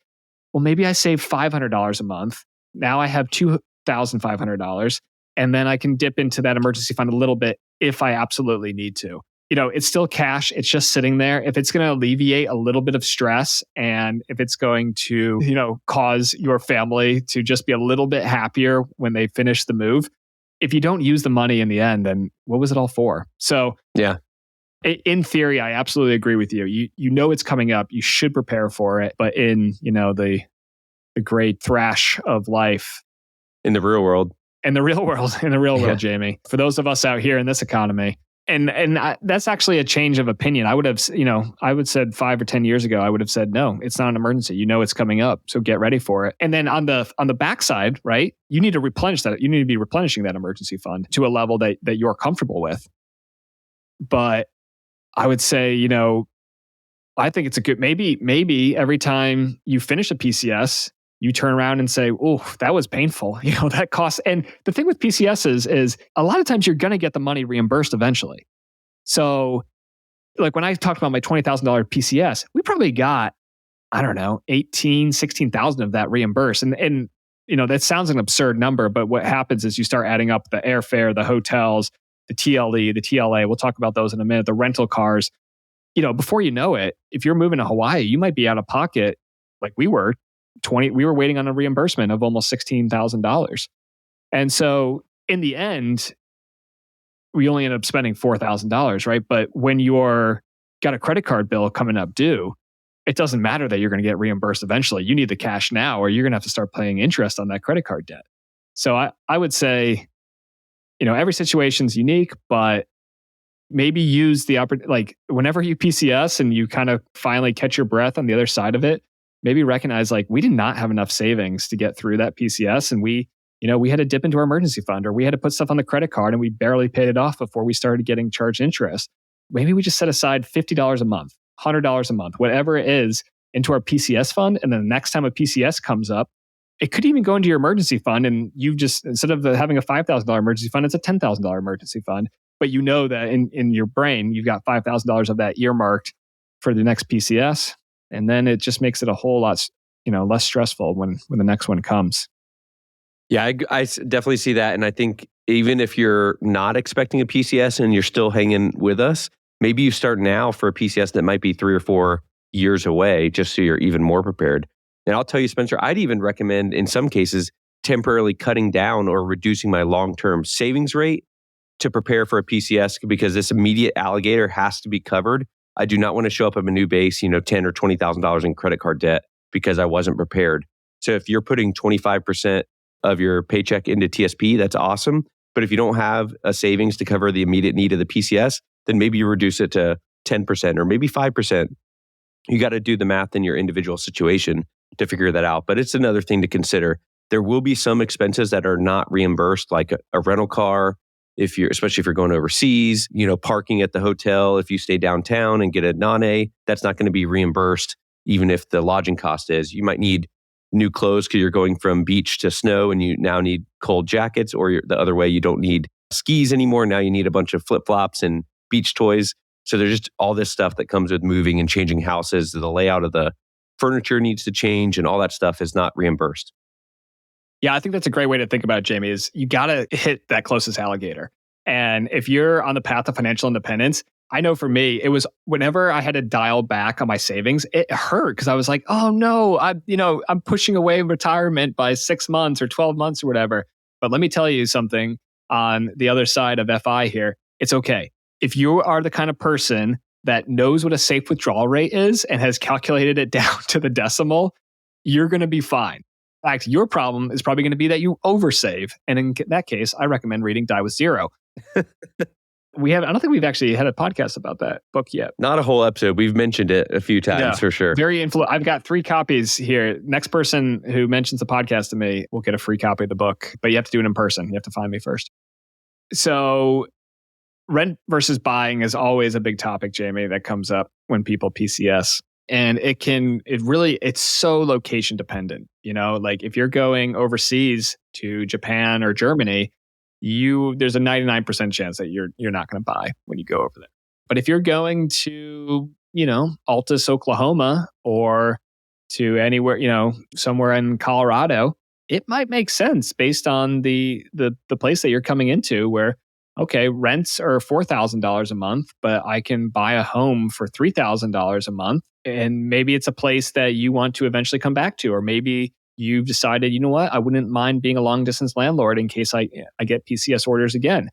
Speaker 3: well, maybe I save $500 a month. Now I have $2,500, and then I can dip into that emergency fund a little bit if I absolutely need to. It's still cash. It's just sitting there. If it's going to alleviate a little bit of stress and if it's going to, cause your family to just be a little bit happier when they finish the move, if you don't use the money in the end, then what was it all for? So
Speaker 2: yeah.
Speaker 3: In theory, I absolutely agree with you. You know it's coming up. You should prepare for it. But in the great thrash of life,
Speaker 2: in the real world,
Speaker 3: world, Jamie, for those of us out here in this economy, and that's actually a change of opinion. I would have, I would said 5 or 10 years ago, I would have said no, it's not an emergency. You know it's coming up, so get ready for it. And then on the backside, right, you need to replenish that. You need to be replenishing that emergency fund to a level that you're comfortable with. But I would say, I think it's a good, maybe every time you finish a PCS, you turn around and say, oh, that was painful. That costs. And the thing with PCS is a lot of times you're going to get the money reimbursed eventually. So like when I talked about my $20,000 PCS, we probably got, I don't know, 16,000 of that reimbursed. And that sounds an absurd number, but what happens is you start adding up the airfare, the hotels, the TLE, the TLA, we'll talk about those in a minute, the rental cars. Before you know it, if you're moving to Hawaii, you might be out of pocket, like we were, we were waiting on a reimbursement of almost $16,000. And so in the end, we only ended up spending $4,000, right? But when you're got a credit card bill coming up due, it doesn't matter that you're going to get reimbursed eventually. You need the cash now, or you're going to have to start paying interest on that credit card debt. So I would say, every situation's unique, but maybe use the opportunity, like whenever you PCS and you kind of finally catch your breath on the other side of it, maybe recognize like we did not have enough savings to get through that PCS. And we had to dip into our emergency fund, or we had to put stuff on the credit card and we barely paid it off before we started getting charged interest. Maybe we just set aside $50 a month, $100 a month, whatever it is, into our PCS fund. And then the next time a PCS comes up, it could even go into your emergency fund, and you just, instead of having a $5,000 emergency fund, it's a $10,000 emergency fund. But you know that in your brain, you've got $5,000 of that earmarked for the next PCS. And then it just makes it a whole lot, less stressful when the next one comes.
Speaker 2: Yeah, I definitely see that. And I think even if you're not expecting a PCS and you're still hanging with us, maybe you start now for a PCS that might be 3 or 4 years away, just so you're even more prepared. And I'll tell you, Spencer, I'd even recommend in some cases temporarily cutting down or reducing my long-term savings rate to prepare for a PCS, because this immediate alligator has to be covered. I do not want to show up at a new base, $10,000 or $20,000 in credit card debt because I wasn't prepared. So if you're putting 25% of your paycheck into TSP, that's awesome. But if you don't have a savings to cover the immediate need of the PCS, then maybe you reduce it to 10% or maybe 5%. You got to do the math in your individual situation to figure that out. But it's another thing to consider. There will be some expenses that are not reimbursed, like a rental car especially if you're going overseas, parking at the hotel, if you stay downtown and get a non-A, that's not going to be reimbursed, even if the lodging cost is. You might need new clothes because you're going from beach to snow and you now need cold jackets, or the other way, you don't need skis anymore. Now you need a bunch of flip-flops and beach toys. So there's just all this stuff that comes with moving and changing houses. The layout of the furniture needs to change and all that stuff is not reimbursed.
Speaker 3: Yeah, I think that's a great way to think about it, Jamie, is you got to hit that closest alligator. And if you're on the path of financial independence, I know for me, it was whenever I had to dial back on my savings, it hurt because I was like, oh no, I'm pushing away retirement by 6 months or 12 months or whatever. But let me tell you something on the other side of FI here. It's okay. If you are the kind of person that knows what a safe withdrawal rate is and has calculated it down to the decimal, you're going to be fine. In fact, your problem is probably going to be that you oversave. And in that case, I recommend reading Die with Zero. I don't think we've actually had a podcast about that book yet.
Speaker 2: Not a whole episode. We've mentioned it a few times for sure.
Speaker 3: I've got 3 copies here. Next person who mentions the podcast to me will get a free copy of the book, but you have to do it in person. You have to find me first. So rent versus buying is always a big topic, Jamie, that comes up when people PCS. And it's so location dependent. Like if you're going overseas to Japan or Germany, there's a 99% chance that you're not going to buy when you go over there. But if you're going to, Altus, Oklahoma, or to anywhere, somewhere in Colorado, it might make sense based on the place that you're coming into where, okay, rents are $4,000 a month, but I can buy a home for $3,000 a month. And maybe it's a place that you want to eventually come back to, or maybe you've decided, you know what, I wouldn't mind being a long distance landlord in case I get PCS orders again.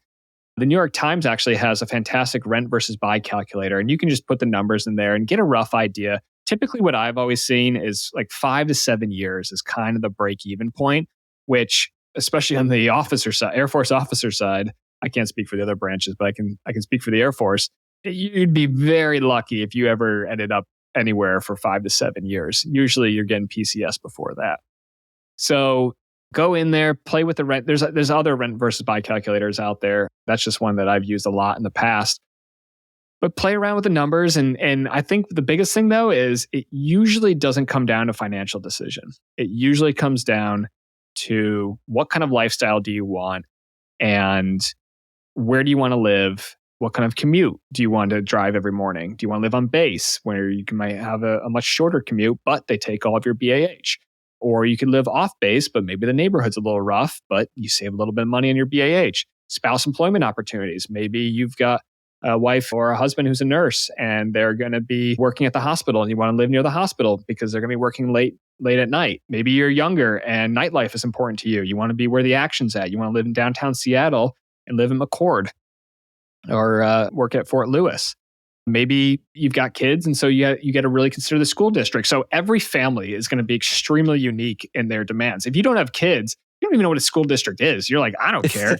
Speaker 3: The New York Times actually has a fantastic rent versus buy calculator, and you can just put the numbers in there and get a rough idea. Typically, what I've always seen is like 5 to 7 years is kind of the break-even point, which, especially on the officer side, Air Force officer side, I can't speak for the other branches, but I can speak for the Air Force. You'd be very lucky if you ever ended up anywhere for 5 to 7 years. Usually, you're getting PCS before that. So go in there, play with the rent. There's other rent versus buy calculators out there. That's just one that I've used a lot in the past. But play around with the numbers. And I think the biggest thing, though, is it usually doesn't come down to financial decision. It usually comes down to what kind of lifestyle do you want and where do you want to live? What kind of commute do you want to drive every morning? Do you want to live on base where you might have a much shorter commute, but they take all of your BAH? Or you could live off base, but maybe the neighborhood's a little rough, but you save a little bit of money on your BAH. Spouse employment opportunities. Maybe you've got a wife or a husband who's a nurse and they're going to be working at the hospital and you want to live near the hospital because they're going to be working late at night. Maybe you're younger and nightlife is important to you. You want to be where the action's at. You want to live in downtown Seattle and live in McCord or work at Fort Lewis. Maybe you've got kids, and so you got to really consider the school district. So every family is going to be extremely unique in their demands. If you don't have kids, you don't even know what a school district is. You're like, I don't care.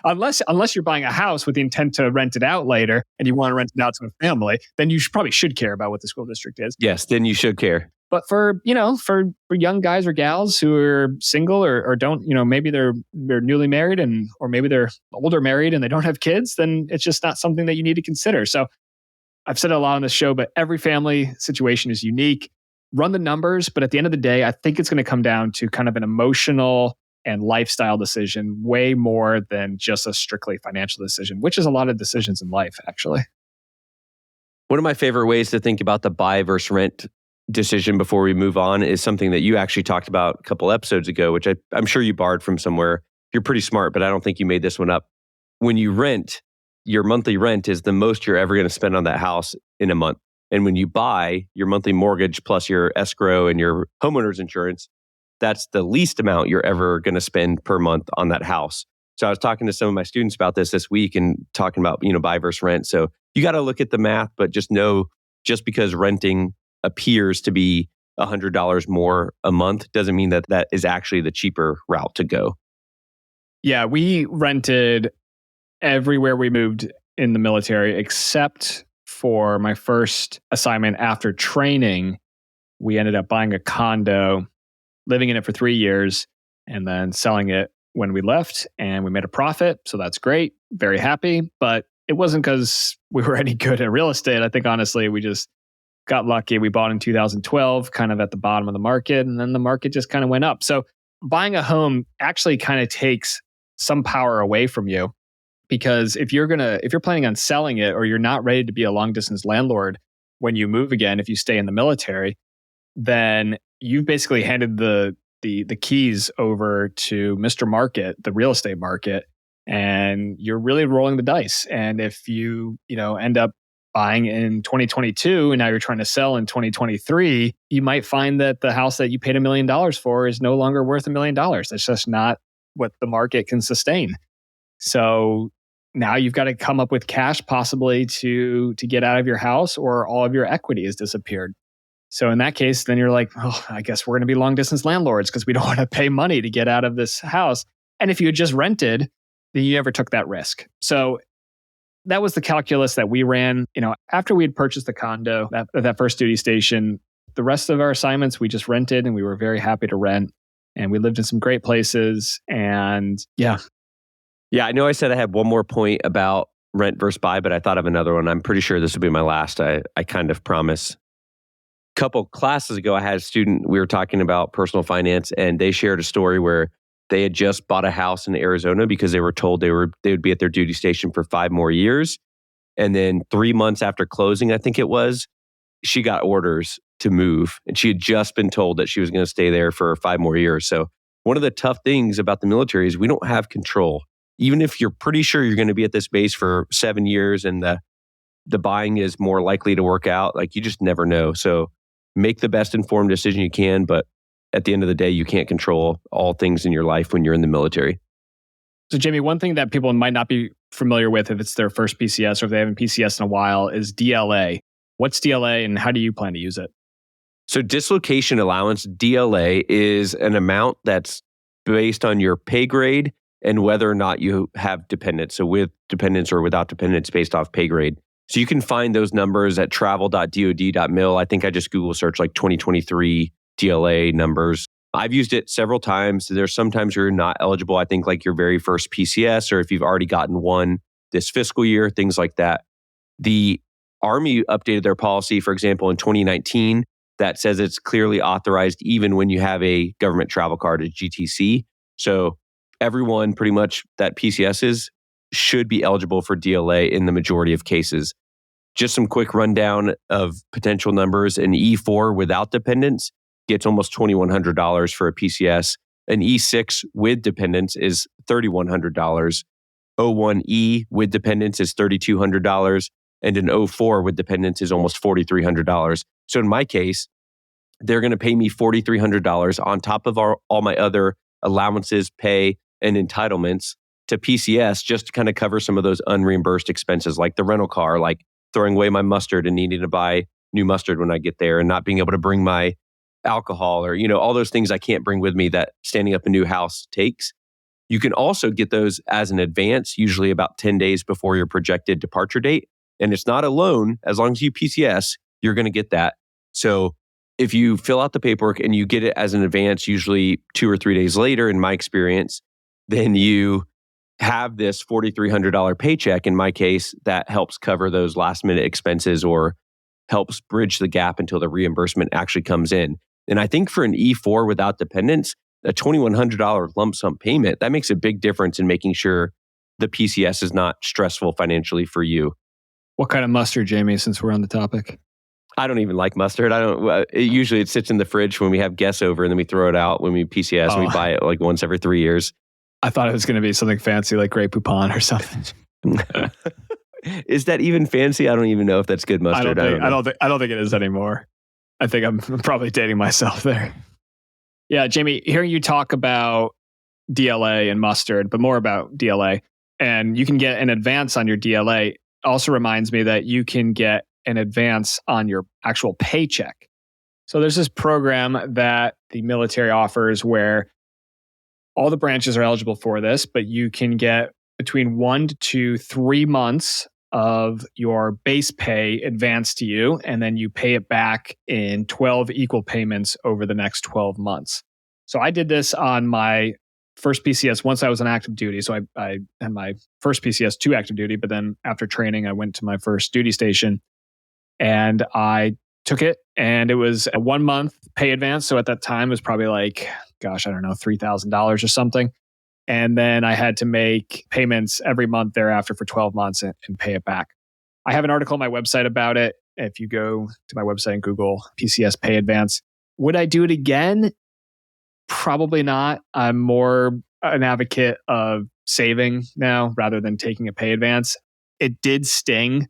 Speaker 3: Unless you're buying a house with the intent to rent it out later and you want to rent it out to a family, then you probably should care about what the school district is.
Speaker 2: Yes, then you should care.
Speaker 3: But for young guys or gals who are single or don't, maybe they're newly married or maybe they're older married and they don't have kids, then it's just not something that you need to consider. So I've said it a lot on this show, but every family situation is unique. Run the numbers, but at the end of the day, I think it's going to come down to kind of an emotional and lifestyle decision way more than just a strictly financial decision, which is a lot of decisions in life, actually.
Speaker 2: One of my favorite ways to think about the buy versus rent decision before we move on is something that you actually talked about a couple episodes ago, which I'm sure you borrowed from somewhere. You're pretty smart, but I don't think you made this one up. When you rent, your monthly rent is the most you're ever going to spend on that house in a month. And when you buy, your monthly mortgage plus your escrow and your homeowner's insurance, that's the least amount you're ever going to spend per month on that house. So I was talking to some of my students about this week and talking about, buy versus rent. So you got to look at the math, but just know just because renting appears to be $100 more a month doesn't mean that that is actually the cheaper route to go.
Speaker 3: Yeah, we rented everywhere we moved in the military except for my first assignment after training. We ended up buying a condo, living in it for 3 years, and then selling it when we left and we made a profit. So that's great. Very happy. But it wasn't because we were any good at real estate. I think honestly, we just got lucky. We bought in 2012, kind of at the bottom of the market, and then the market just kind of went up. So buying a home actually kind of takes some power away from you, because if you're planning on selling it, or you're not ready to be a long distance landlord when you move again, if you stay in the military, then you've basically handed the keys over to Mr. Market, the real estate market, and you're really rolling the dice. And if you end up buying in 2022 and now you're trying to sell in 2023, you might find that the house that you paid $1 million for is no longer worth $1 million. That's just not what the market can sustain. So now you've got to come up with cash possibly to get out of your house, or all of your equity has disappeared. So in that case, then you're like, oh, I guess we're going to be long distance landlords because we don't want to pay money to get out of this house. And if you had just rented, then you never took that risk. So that was the calculus that we ran. After we had purchased the condo, that first duty station, the rest of our assignments, we just rented, and we were very happy to rent. And we lived in some great places. And yeah.
Speaker 2: Yeah, I know I said I had one more point about rent versus buy, but I thought of another one. I'm pretty sure this will be my last. I kind of promise. A couple classes ago, I had a student, we were talking about personal finance, and they shared a story where they had just bought a house in Arizona because they were told they would be at their duty station for 5 more years. And then 3 months after closing, I think it was, she got orders to move. And she had just been told that she was going to stay there for 5 more years. So one of the tough things about the military is we don't have control. Even if you're pretty sure you're going to be at this base for 7 years and the buying is more likely to work out, like, you just never know. So make the best informed decision you can, but at the end of the day, you can't control all things in your life when you're in the military.
Speaker 3: So Jamie, one thing that people might not be familiar with if it's their first PCS or if they haven't PCS in a while is DLA. What's DLA and how do you plan to use it?
Speaker 2: So dislocation allowance, DLA, is an amount that's based on your pay grade and whether or not you have dependents. So with dependents or without dependents based off pay grade. So you can find those numbers at travel.dod.mil. I think I just Google search like 2023 DLA numbers. I've used it several times. There's sometimes you're not eligible. I think like your very first PCS, or if you've already gotten one this fiscal year, things like that. The Army updated their policy, for example, in 2019 that says it's clearly authorized even when you have a government travel card, a GTC. So everyone pretty much that PCSs should be eligible for DLA in the majority of cases. Just some quick rundown of potential numbers. An E4 without dependents gets almost $2,100 for a PCS. An E6 with dependents is $3,100. O1E with dependents is $3,200. And an O4 with dependents is almost $4,300. So in my case, they're going to pay me $4,300 on top of all my other allowances, pay, and entitlements to PCS just to kind of cover some of those unreimbursed expenses like the rental car, like throwing away my mustard and needing to buy new mustard when I get there, and not being able to bring my alcohol, or all those things I can't bring with me that standing up a new house takes. You can also get those as an advance, usually about 10 days before your projected departure date. And it's not a loan. As long as you PCS, you're going to get that. So if you fill out the paperwork and you get it as an advance, usually 2 or 3 days later, in my experience, then you have this $4,300 paycheck, in my case, that helps cover those last minute expenses or helps bridge the gap until the reimbursement actually comes in. And I think for an E4 without dependents, a $2,100 lump sum payment, that makes a big difference in making sure the PCS is not stressful financially for you.
Speaker 3: What kind of mustard, Jamie, since we're on the topic?
Speaker 2: I don't even like mustard. Usually it sits in the fridge when we have guests over, and then we throw it out when we PCS. And we buy it like once every 3 years.
Speaker 3: I thought it was going to be something fancy like Grey Poupon or something.
Speaker 2: Is that even fancy? I don't even know if that's good mustard.
Speaker 3: I don't think it is anymore. I think I'm probably dating myself there. Yeah, Jamie, hearing you talk about DLA and mustard, but more about DLA, and you can get an advance on your DLA, also reminds me that you can get an advance on your actual paycheck. So there's this program that the military offers where all the branches are eligible for this, but you can get between 1 to 3 months of your base pay advanced to you, and then you pay it back in 12 equal payments over the next 12 months. So I did this on my first PCS once I was on active duty. So I had my first PCS to active duty, but then after training, I went to my first duty station and I took it, and it was a 1 month pay advance. So at that time, it was probably like, gosh, I don't know, $3,000 or something. And then I had to make payments every month thereafter for 12 months and pay it back. I have an article on my website about it. If you go to my website and Google PCS pay advance, would I do it again? Probably not. I'm more an advocate of saving now rather than taking a pay advance. It did sting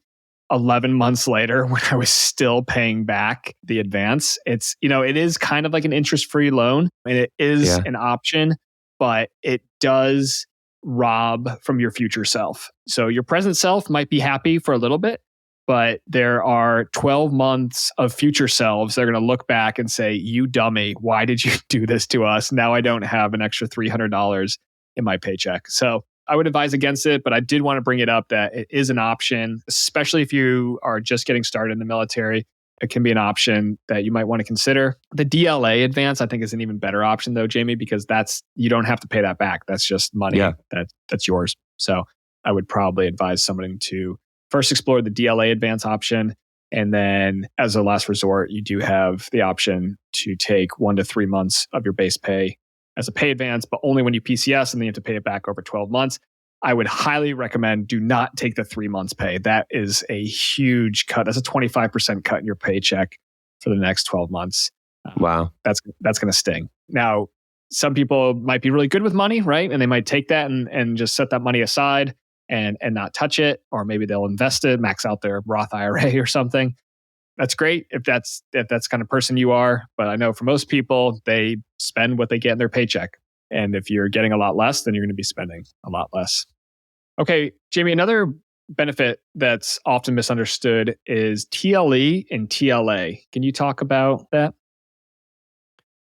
Speaker 3: 11 months later when I was still paying back the advance. It's, it is kind of like an interest-free loan, and it is an option, but it does rob from your future self. So your present self might be happy for a little bit, but there are 12 months of future selves that are going to look back and say, you dummy, why did you do this to us? Now I don't have an extra $300 in my paycheck. So I would advise against it, but I did want to bring it up that it is an option, especially if you are just getting started in the military. It can be an option that you might want to consider. The DLA advance, I think, is an even better option though, Jamie, because you don't have to pay that back. That's just money that's yours. So I would probably advise somebody to first explore the DLA advance option. And then as a last resort, you do have the option to take 1 to 3 months of your base pay as a pay advance, but only when you PCS, and then you have to pay it back over 12 months. I would highly recommend do not take the 3 months pay. That is a huge cut. That's a 25% cut in your paycheck for the next 12 months.
Speaker 2: Wow.
Speaker 3: That's going to sting. Now, some people might be really good with money, right? And they might take that and just set that money aside and not touch it. Or maybe they'll invest it, max out their Roth IRA or something. That's great if that's kind of person you are. But I know for most people, they spend what they get in their paycheck. And if you're getting a lot less, then you're going to be spending a lot less. Okay, Jamie, another benefit that's often misunderstood is TLE and TLA. Can you talk about that?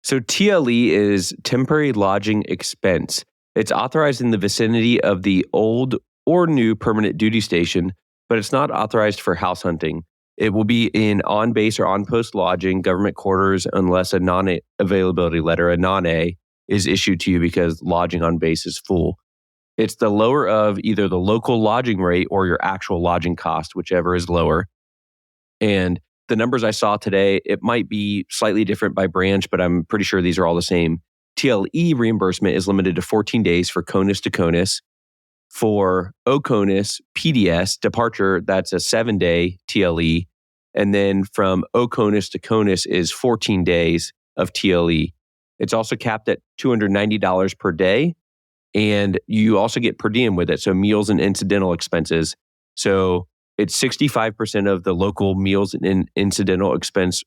Speaker 2: So TLE is temporary lodging expense. It's authorized in the vicinity of the old or new permanent duty station, but it's not authorized for house hunting. It will be in on-base or on-post lodging, government quarters, unless a non-availability letter, a non-A, is issued to you because lodging on base is full. It's the lower of either the local lodging rate or your actual lodging cost, whichever is lower. And the numbers I saw today, it might be slightly different by branch, but I'm pretty sure these are all the same. TLE reimbursement is limited to 14 days for CONUS to CONUS. For OCONUS PDS departure, that's a 7-day TLE. And then from OCONUS to CONUS is 14 days of TLE. It's also capped at $290 per day. And you also get per diem with it. So meals and incidental expenses. So it's 65% of the local meals and incidental expense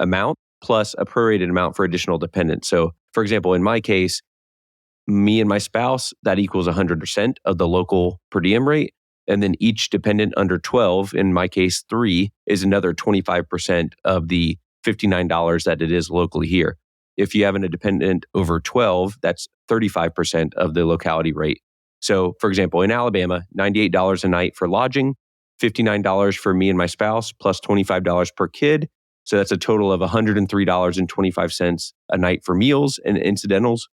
Speaker 2: amount plus a prorated amount for additional dependents. So for example, in my case, me and my spouse, that equals 100% of the local per diem rate. And then each dependent under 12, in my case, 3, is another 25% of the $59 that it is locally here. If you have a dependent over 12, that's 35% of the locality rate. So for example, in Alabama, $98 a night for lodging, $59 for me and my spouse, plus $25 per kid. So that's a total of $103.25 a night for meals and incidentals.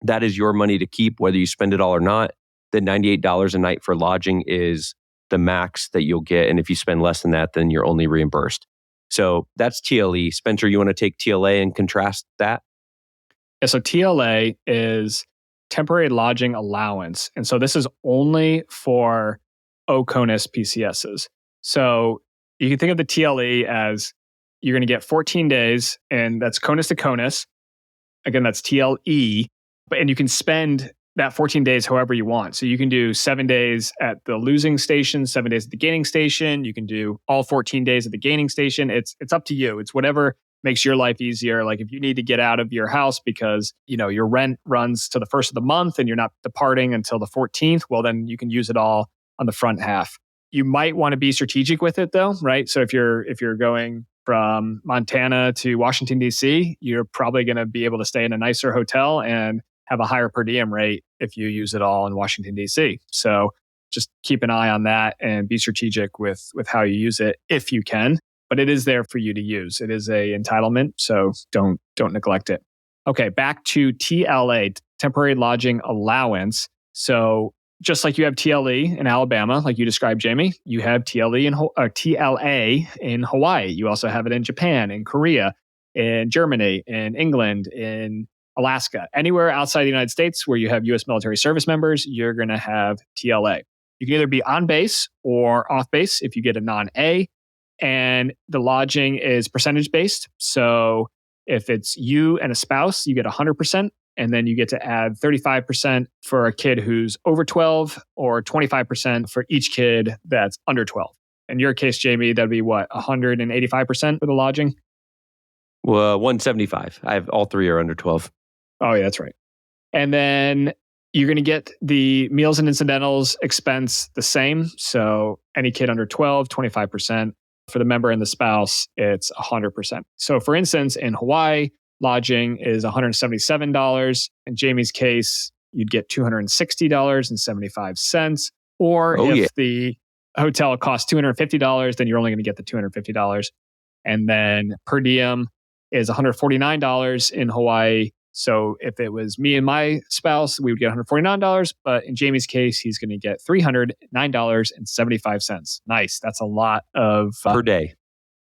Speaker 2: That is your money to keep, whether you spend it all or not. The $98 a night for lodging is the max that you'll get. And if you spend less than that, then you're only reimbursed. So that's TLE. Spencer, you want to take TLA and contrast that?
Speaker 3: Yeah, so TLA is temporary lodging allowance. And so this is only for OCONUS PCSs. So you can think of the TLE as you're going to get 14 days, and that's CONUS to CONUS. Again, that's TLE. And you can spend that 14 days however you want. So you can do 7 days at the losing station, 7 days at the gaining station. You can do all 14 days at the gaining station. It's up to you. It's whatever makes your life easier. Like if you need to get out of your house because, your rent runs to the first of the month and you're not departing until the 14th, well, then you can use it all on the front half. You might want to be strategic with it though, right? So if you're going from Montana to Washington, D.C., you're probably going to be able to stay in a nicer hotel and have a higher per diem rate if you use it all in Washington, D.C. So just keep an eye on that and be strategic with how you use it if you can. But it is there for you to use. It is a entitlement, so don't neglect it. Okay, back to TLA. temporary lodging allowance. So just like you have TLE in Alabama, like you described, Jamie, you have TLA in Hawaii. You also have it in Japan, in Korea, in Germany, in England, in Alaska. Anywhere outside the United States where you have U.S. military service members, you're going to have TLA. You can either be on base or off base if you get a non-A. And the lodging is percentage based. So if it's you and a spouse, you get 100%. And then you get to add 35% for a kid who's over 12 or 25% for each kid that's under 12. In your case, Jamie, that'd be what, 185% for the lodging?
Speaker 2: Well, 175. I have all three are under 12.
Speaker 3: Oh, yeah, that's right. And then you're going to get the meals and incidentals expense the same. So any kid under 12, 25%. For the member and the spouse, it's 100%. So for instance, in Hawaii, lodging is $177. In Jamie's case, you'd get $260.75. Or the hotel costs $250, then you're only going to get the $250. And then per diem is $149 in Hawaii. So if it was me and my spouse, we would get $149. But in Jamie's case, he's going to get $309.75. Nice. That's a lot of...
Speaker 2: per day.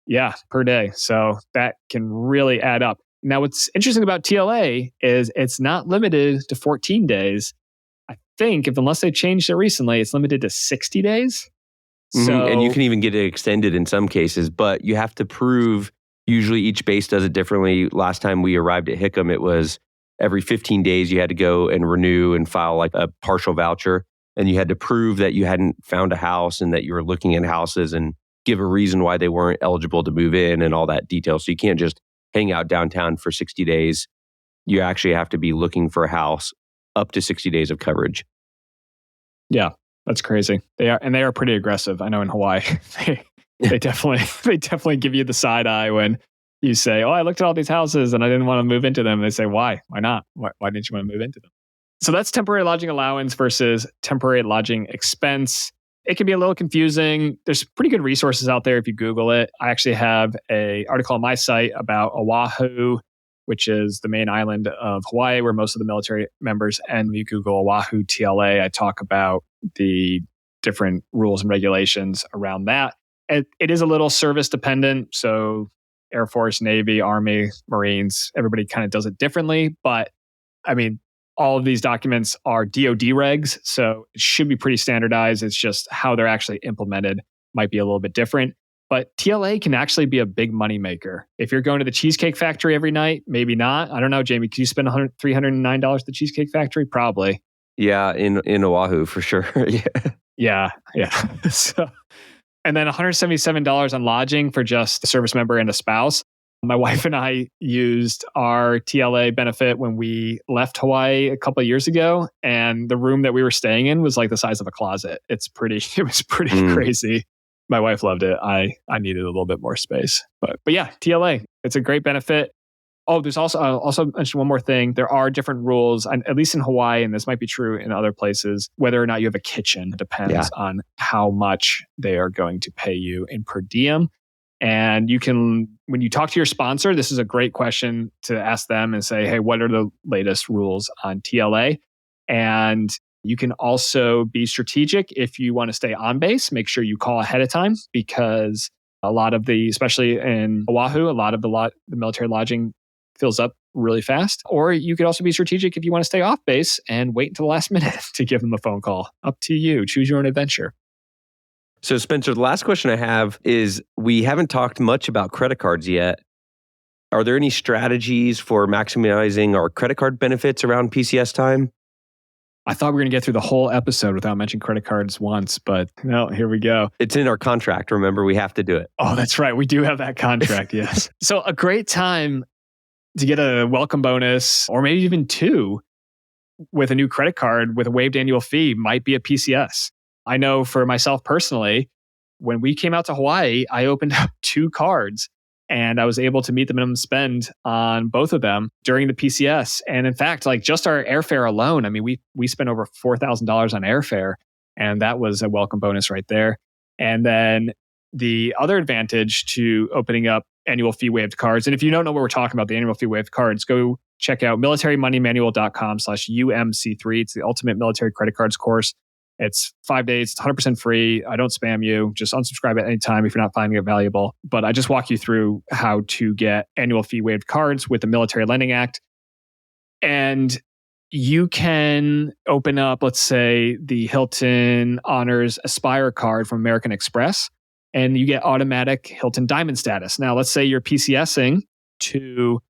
Speaker 3: Yeah, per day. So that can really add up. Now, what's interesting about TLA is it's not limited to 14 days. I think, unless they changed it recently, it's limited to 60 days. So,
Speaker 2: and you can even get it extended in some cases, but you have to prove, usually each base does it differently. Last time we arrived at Hickam, it was every 15 days you had to go and renew and file like a partial voucher. And you had to prove that you hadn't found a house and that you were looking at houses and give a reason why they weren't eligible to move in and all that detail. So you can't just hang out downtown for 60 days. You actually have to be looking for a house up to 60 days of coverage.
Speaker 3: Yeah, that's crazy. They are pretty aggressive. I know in Hawaii, they definitely give you the side eye when you say, "Oh, I looked at all these houses and I didn't want to move into them." And they say, "Why? Why not? Why didn't you want to move into them?" So that's temporary lodging allowance versus temporary lodging expense. It can be a little confusing. There's pretty good resources out there if you Google it. I actually have an article on my site about Oahu, which is the main island of Hawaii where most of the military members, and you Google Oahu TLA, I talk about the different rules and regulations around that. It is a little service dependent. So Air Force, Navy, Army, Marines, everybody kind of does it differently. But I mean, all of these documents are DoD regs, so it should be pretty standardized. It's just how they're actually implemented might be a little bit different. But TLA can actually be a big moneymaker. If you're going to the Cheesecake Factory every night, maybe not. I don't know, Jamie, can you spend $309 at the Cheesecake Factory? Probably.
Speaker 2: Yeah, in Oahu for sure.
Speaker 3: Yeah. So, and then $177 on lodging for just a service member and a spouse. My wife and I used our TLA benefit when we left Hawaii a couple of years ago, and the room that we were staying in was like the size of a closet. It was pretty crazy. My wife loved it. I needed a little bit more space, but yeah, TLA, it's a great benefit. Oh, there's also, I'll also mention one more thing. There are different rules, and at least in Hawaii, and this might be true in other places, whether or not you have a kitchen. It depends on how much they are going to pay you in per diem. And you can, when you talk to your sponsor, this is a great question to ask them and say, hey, what are the latest rules on TLA? And you can also be strategic if you want to stay on base. Make sure you call ahead of time, because a lot of especially in Oahu, a lot of the military lodging fills up really fast. Or you could also be strategic if you want to stay off base and wait until the last minute to give them a phone call. Up to you. Choose your own adventure.
Speaker 2: So Spencer, the last question I have is, we haven't talked much about credit cards yet. Are there any strategies for maximizing our credit card benefits around PCS time?
Speaker 3: I thought we were going to get through the whole episode without mentioning credit cards once, but no, here we go.
Speaker 2: It's in our contract. Remember, we have to do it.
Speaker 3: Oh, that's right. We do have that contract, yes. So a great time to get a welcome bonus, or maybe even two, with a new credit card with a waived annual fee might be a PCS. I know for myself personally, when we came out to Hawaii, I opened up 2 cards and I was able to meet the minimum spend on both of them during the PCS. And in fact, like just our airfare alone, I mean, we spent over $4,000 on airfare, and that was a welcome bonus right there. And then the other advantage to opening up annual fee waived cards, and if you don't know what we're talking about, the annual fee waived cards, go check out militarymoneymanual.com/UMC3. It's the ultimate military credit cards course. It's 5 days. It's 100% free. I don't spam you. Just unsubscribe at any time if you're not finding it valuable. But I just walk you through how to get annual fee waived cards with the Military Lending Act. And you can open up, let's say, the Hilton Honors Aspire card from American Express, and you get automatic Hilton Diamond status. Now, let's say you're PCSing to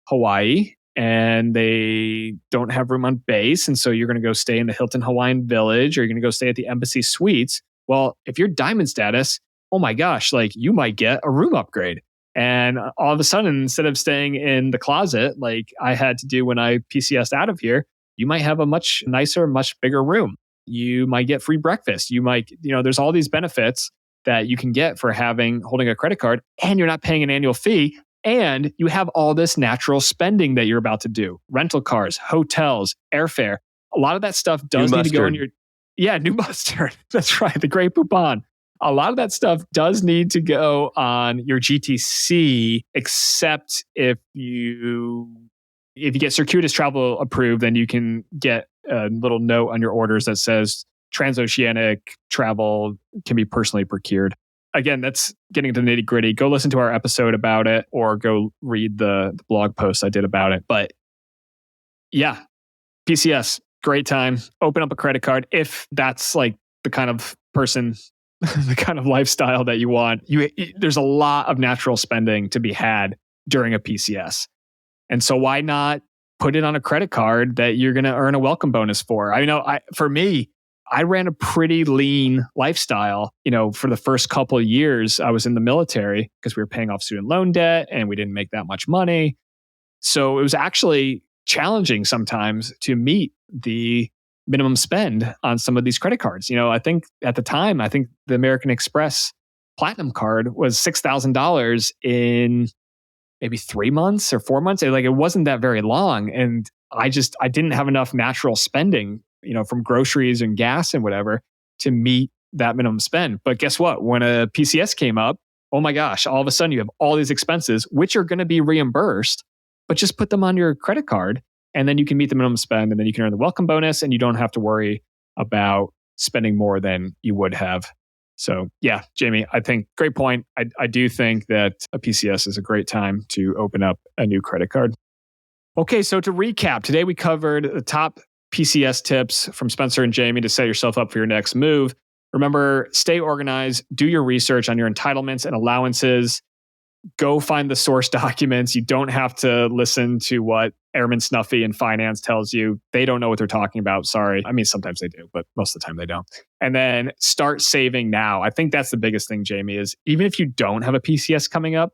Speaker 3: Hawaii and they don't have room on base. And so you're going to go stay in the Hilton Hawaiian Village, or you're going to go stay at the Embassy Suites. Well, if you're Diamond status, oh my gosh, like you might get a room upgrade. And all of a sudden, instead of staying in the closet like I had to do when I PCSed out of here, you might have a much nicer, much bigger room. You might get free breakfast. You might, there's all these benefits that you can get for holding a credit card, and you're not paying an annual fee. And you have all this natural spending that you're about to do. Rental cars, hotels, airfare. A lot of that stuff does need to go in your... Yeah, new mustard. That's right. The Grey Poupon. A lot of that stuff does need to go on your GTC, except if you get Circuitous travel approved, then you can get a little note on your orders that says transoceanic travel can be personally procured. Again, that's getting into the nitty gritty. Go listen to our episode about it, or go read the blog post I did about it. But yeah, PCS, great time. Open up a credit card if that's like the kind of person, the kind of lifestyle that you want. There's a lot of natural spending to be had during a PCS. And so why not put it on a credit card that you're going to earn a welcome bonus for? For me, I ran a pretty lean lifestyle. For the first couple of years I was in the military, because we were paying off student loan debt and we didn't make that much money. So it was actually challenging sometimes to meet the minimum spend on some of these credit cards. I think at the time, the American Express Platinum card was $6,000 in maybe 3 months or 4 months. It wasn't that very long. And I didn't have enough natural spending, from groceries and gas and whatever, to meet that minimum spend. But guess what? When a PCS came up, oh my gosh, all of a sudden you have all these expenses, which are going to be reimbursed, but just put them on your credit card, and then you can meet the minimum spend, and then you can earn the welcome bonus, and you don't have to worry about spending more than you would have. So yeah, Jamie, I think great point. I do think that a PCS is a great time to open up a new credit card. Okay, so to recap, today we covered the top PCS tips from Spencer and Jamie to set yourself up for your next move. Remember, stay organized, do your research on your entitlements and allowances, go find the source documents. You don't have to listen to what Airman Snuffy in finance tells you. They don't know what they're talking about. Sorry. I mean, sometimes they do, but most of the time they don't. And then start saving now. I think that's the biggest thing, Jamie, is even if you don't have a PCS coming up,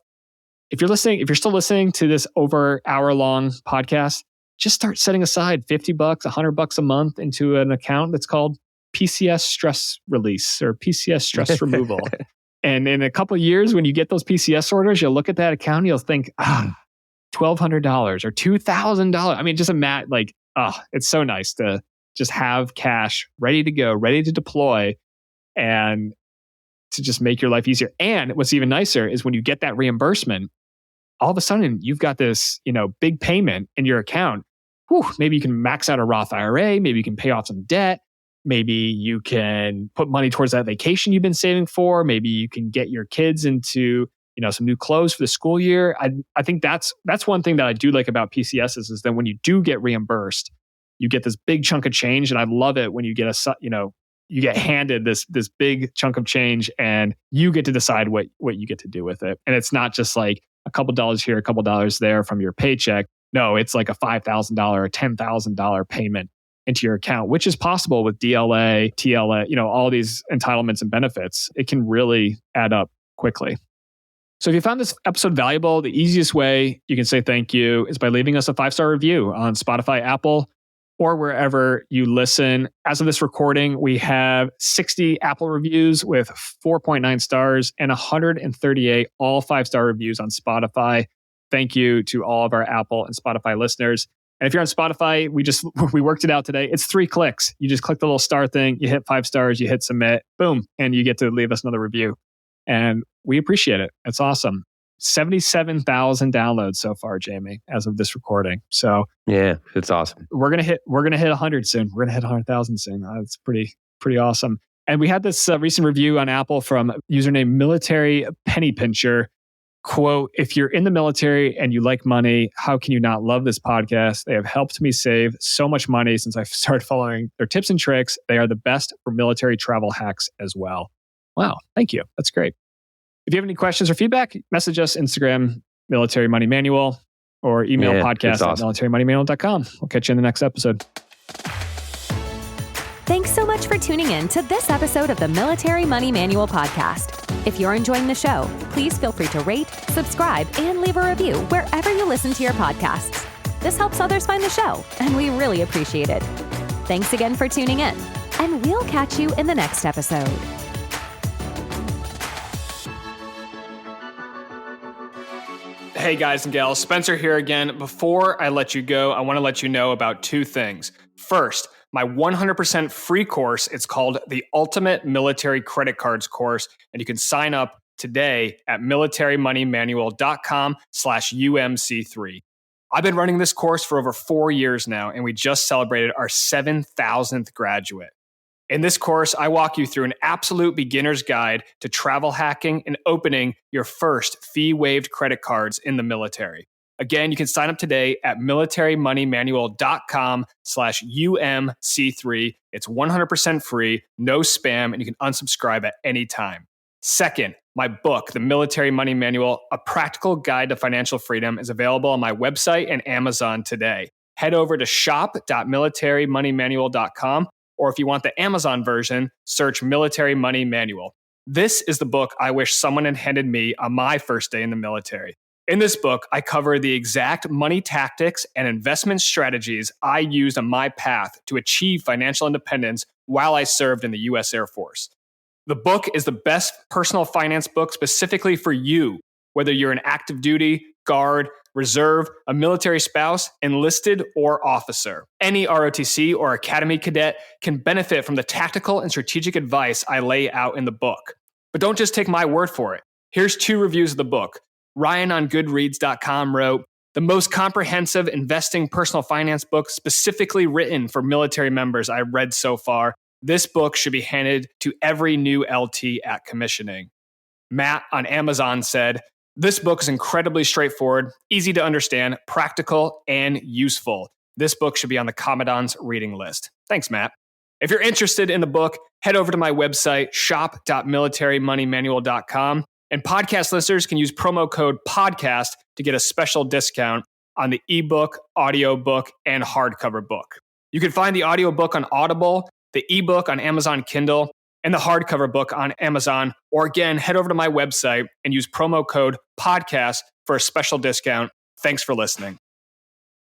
Speaker 3: if you're still listening to this over hour-long podcast, just start setting aside $50, $100 a month into an account that's called PCS stress release or PCS stress removal. And in a couple of years, when you get those PCS orders, you'll look at that account and you'll think, $1,200 or $2,000. I mean, just imagine, it's so nice to just have cash ready to go, ready to deploy, and to just make your life easier. And what's even nicer is when you get that reimbursement, all of a sudden you've got this, big payment in your account. Maybe you can max out a Roth IRA. Maybe you can pay off some debt. Maybe you can put money towards that vacation you've been saving for. Maybe you can get your kids into, some new clothes for the school year. I think that's one thing that I do like about PCSs is that when you do get reimbursed, you get this big chunk of change. And I love it when you get you get handed this big chunk of change and you get to decide what you get to do with it. And it's not just like a couple dollars here, a couple dollars there from your paycheck. No, it's like a $5,000 or $10,000 payment into your account, which is possible with DLA, TLA, all these entitlements and benefits. It can really add up quickly. So if you found this episode valuable, the easiest way you can say thank you is by leaving us a 5-star review on Spotify, Apple, or wherever you listen. As of this recording, we have 60 Apple reviews with 4.9 stars and 138 all 5-star reviews on Spotify. Thank you to all of our Apple and Spotify listeners. And if you're on Spotify, we worked it out today. It's 3 clicks. You just click the little star thing, you hit 5 stars, you hit submit, boom, and you get to leave us another review. And we appreciate it. It's awesome. 77,000 downloads so far, Jamie, as of this recording. So
Speaker 2: Yeah, it's awesome.
Speaker 3: we're gonna hit 100 soon. We're gonna hit 100,000 soon. That's pretty awesome. And we had this recent review on Apple from username Military Penny Pincher. Quote, if you're in the military and you like money, how can you not love this podcast? They have helped me save so much money since I started following their tips and tricks. They are the best for military travel hacks as well. Wow, thank you. That's great. If you have any questions or feedback, message us Instagram, Military Money Manual, or email podcast at militarymoneymanual.com. We'll catch you in the next episode.
Speaker 1: Thanks so much for tuning in to this episode of the Military Money Manual podcast. If you're enjoying the show, please feel free to rate, subscribe, and leave a review wherever you listen to your podcasts. This helps others find the show, and we really appreciate it. Thanks again for tuning in, and we'll catch you in the next episode.
Speaker 3: Hey guys and gals, Spencer here again. Before I let you go, I want to let you know about two things. First, my 100% free course. It's called the Ultimate Military Credit Cards course, and you can sign up today at militarymoneymanual.com/UMC3. I've been running this course for over 4 years now, and we just celebrated our 7,000th graduate. In this course, I walk you through an absolute beginner's guide to travel hacking and opening your first fee-waived credit cards in the military. Again, you can sign up today at militarymoneymanual.com/UMC3. It's 100% free, no spam, and you can unsubscribe at any time. Second, my book, The Military Money Manual, A Practical Guide to Financial Freedom, is available on my website and Amazon today. Head over to shop.militarymoneymanual.com, or if you want the Amazon version, search Military Money Manual. This is the book I wish someone had handed me on my first day in the military. In this book, I cover the exact money tactics and investment strategies I used on my path to achieve financial independence while I served in the U.S. Air Force. The book is the best personal finance book specifically for you, whether you're an active duty, guard, reserve, a military spouse, enlisted, or officer. Any ROTC or Academy cadet can benefit from the tactical and strategic advice I lay out in the book. But don't just take my word for it. Here's 2 reviews of the book. Ryan on Goodreads.com wrote, the most comprehensive investing personal finance book specifically written for military members I've read so far. This book should be handed to every new LT at commissioning. Matt on Amazon said, this book is incredibly straightforward, easy to understand, practical, and useful. This book should be on the Commandant's reading list. Thanks, Matt. If you're interested in the book, head over to my website, shop.militarymoneymanual.com. And podcast listeners can use promo code PODCAST to get a special discount on the ebook, audiobook, and hardcover book. You can find the audiobook on Audible, the ebook on Amazon Kindle, and the hardcover book on Amazon. Or again, head over to my website and use promo code PODCAST for a special discount. Thanks for listening.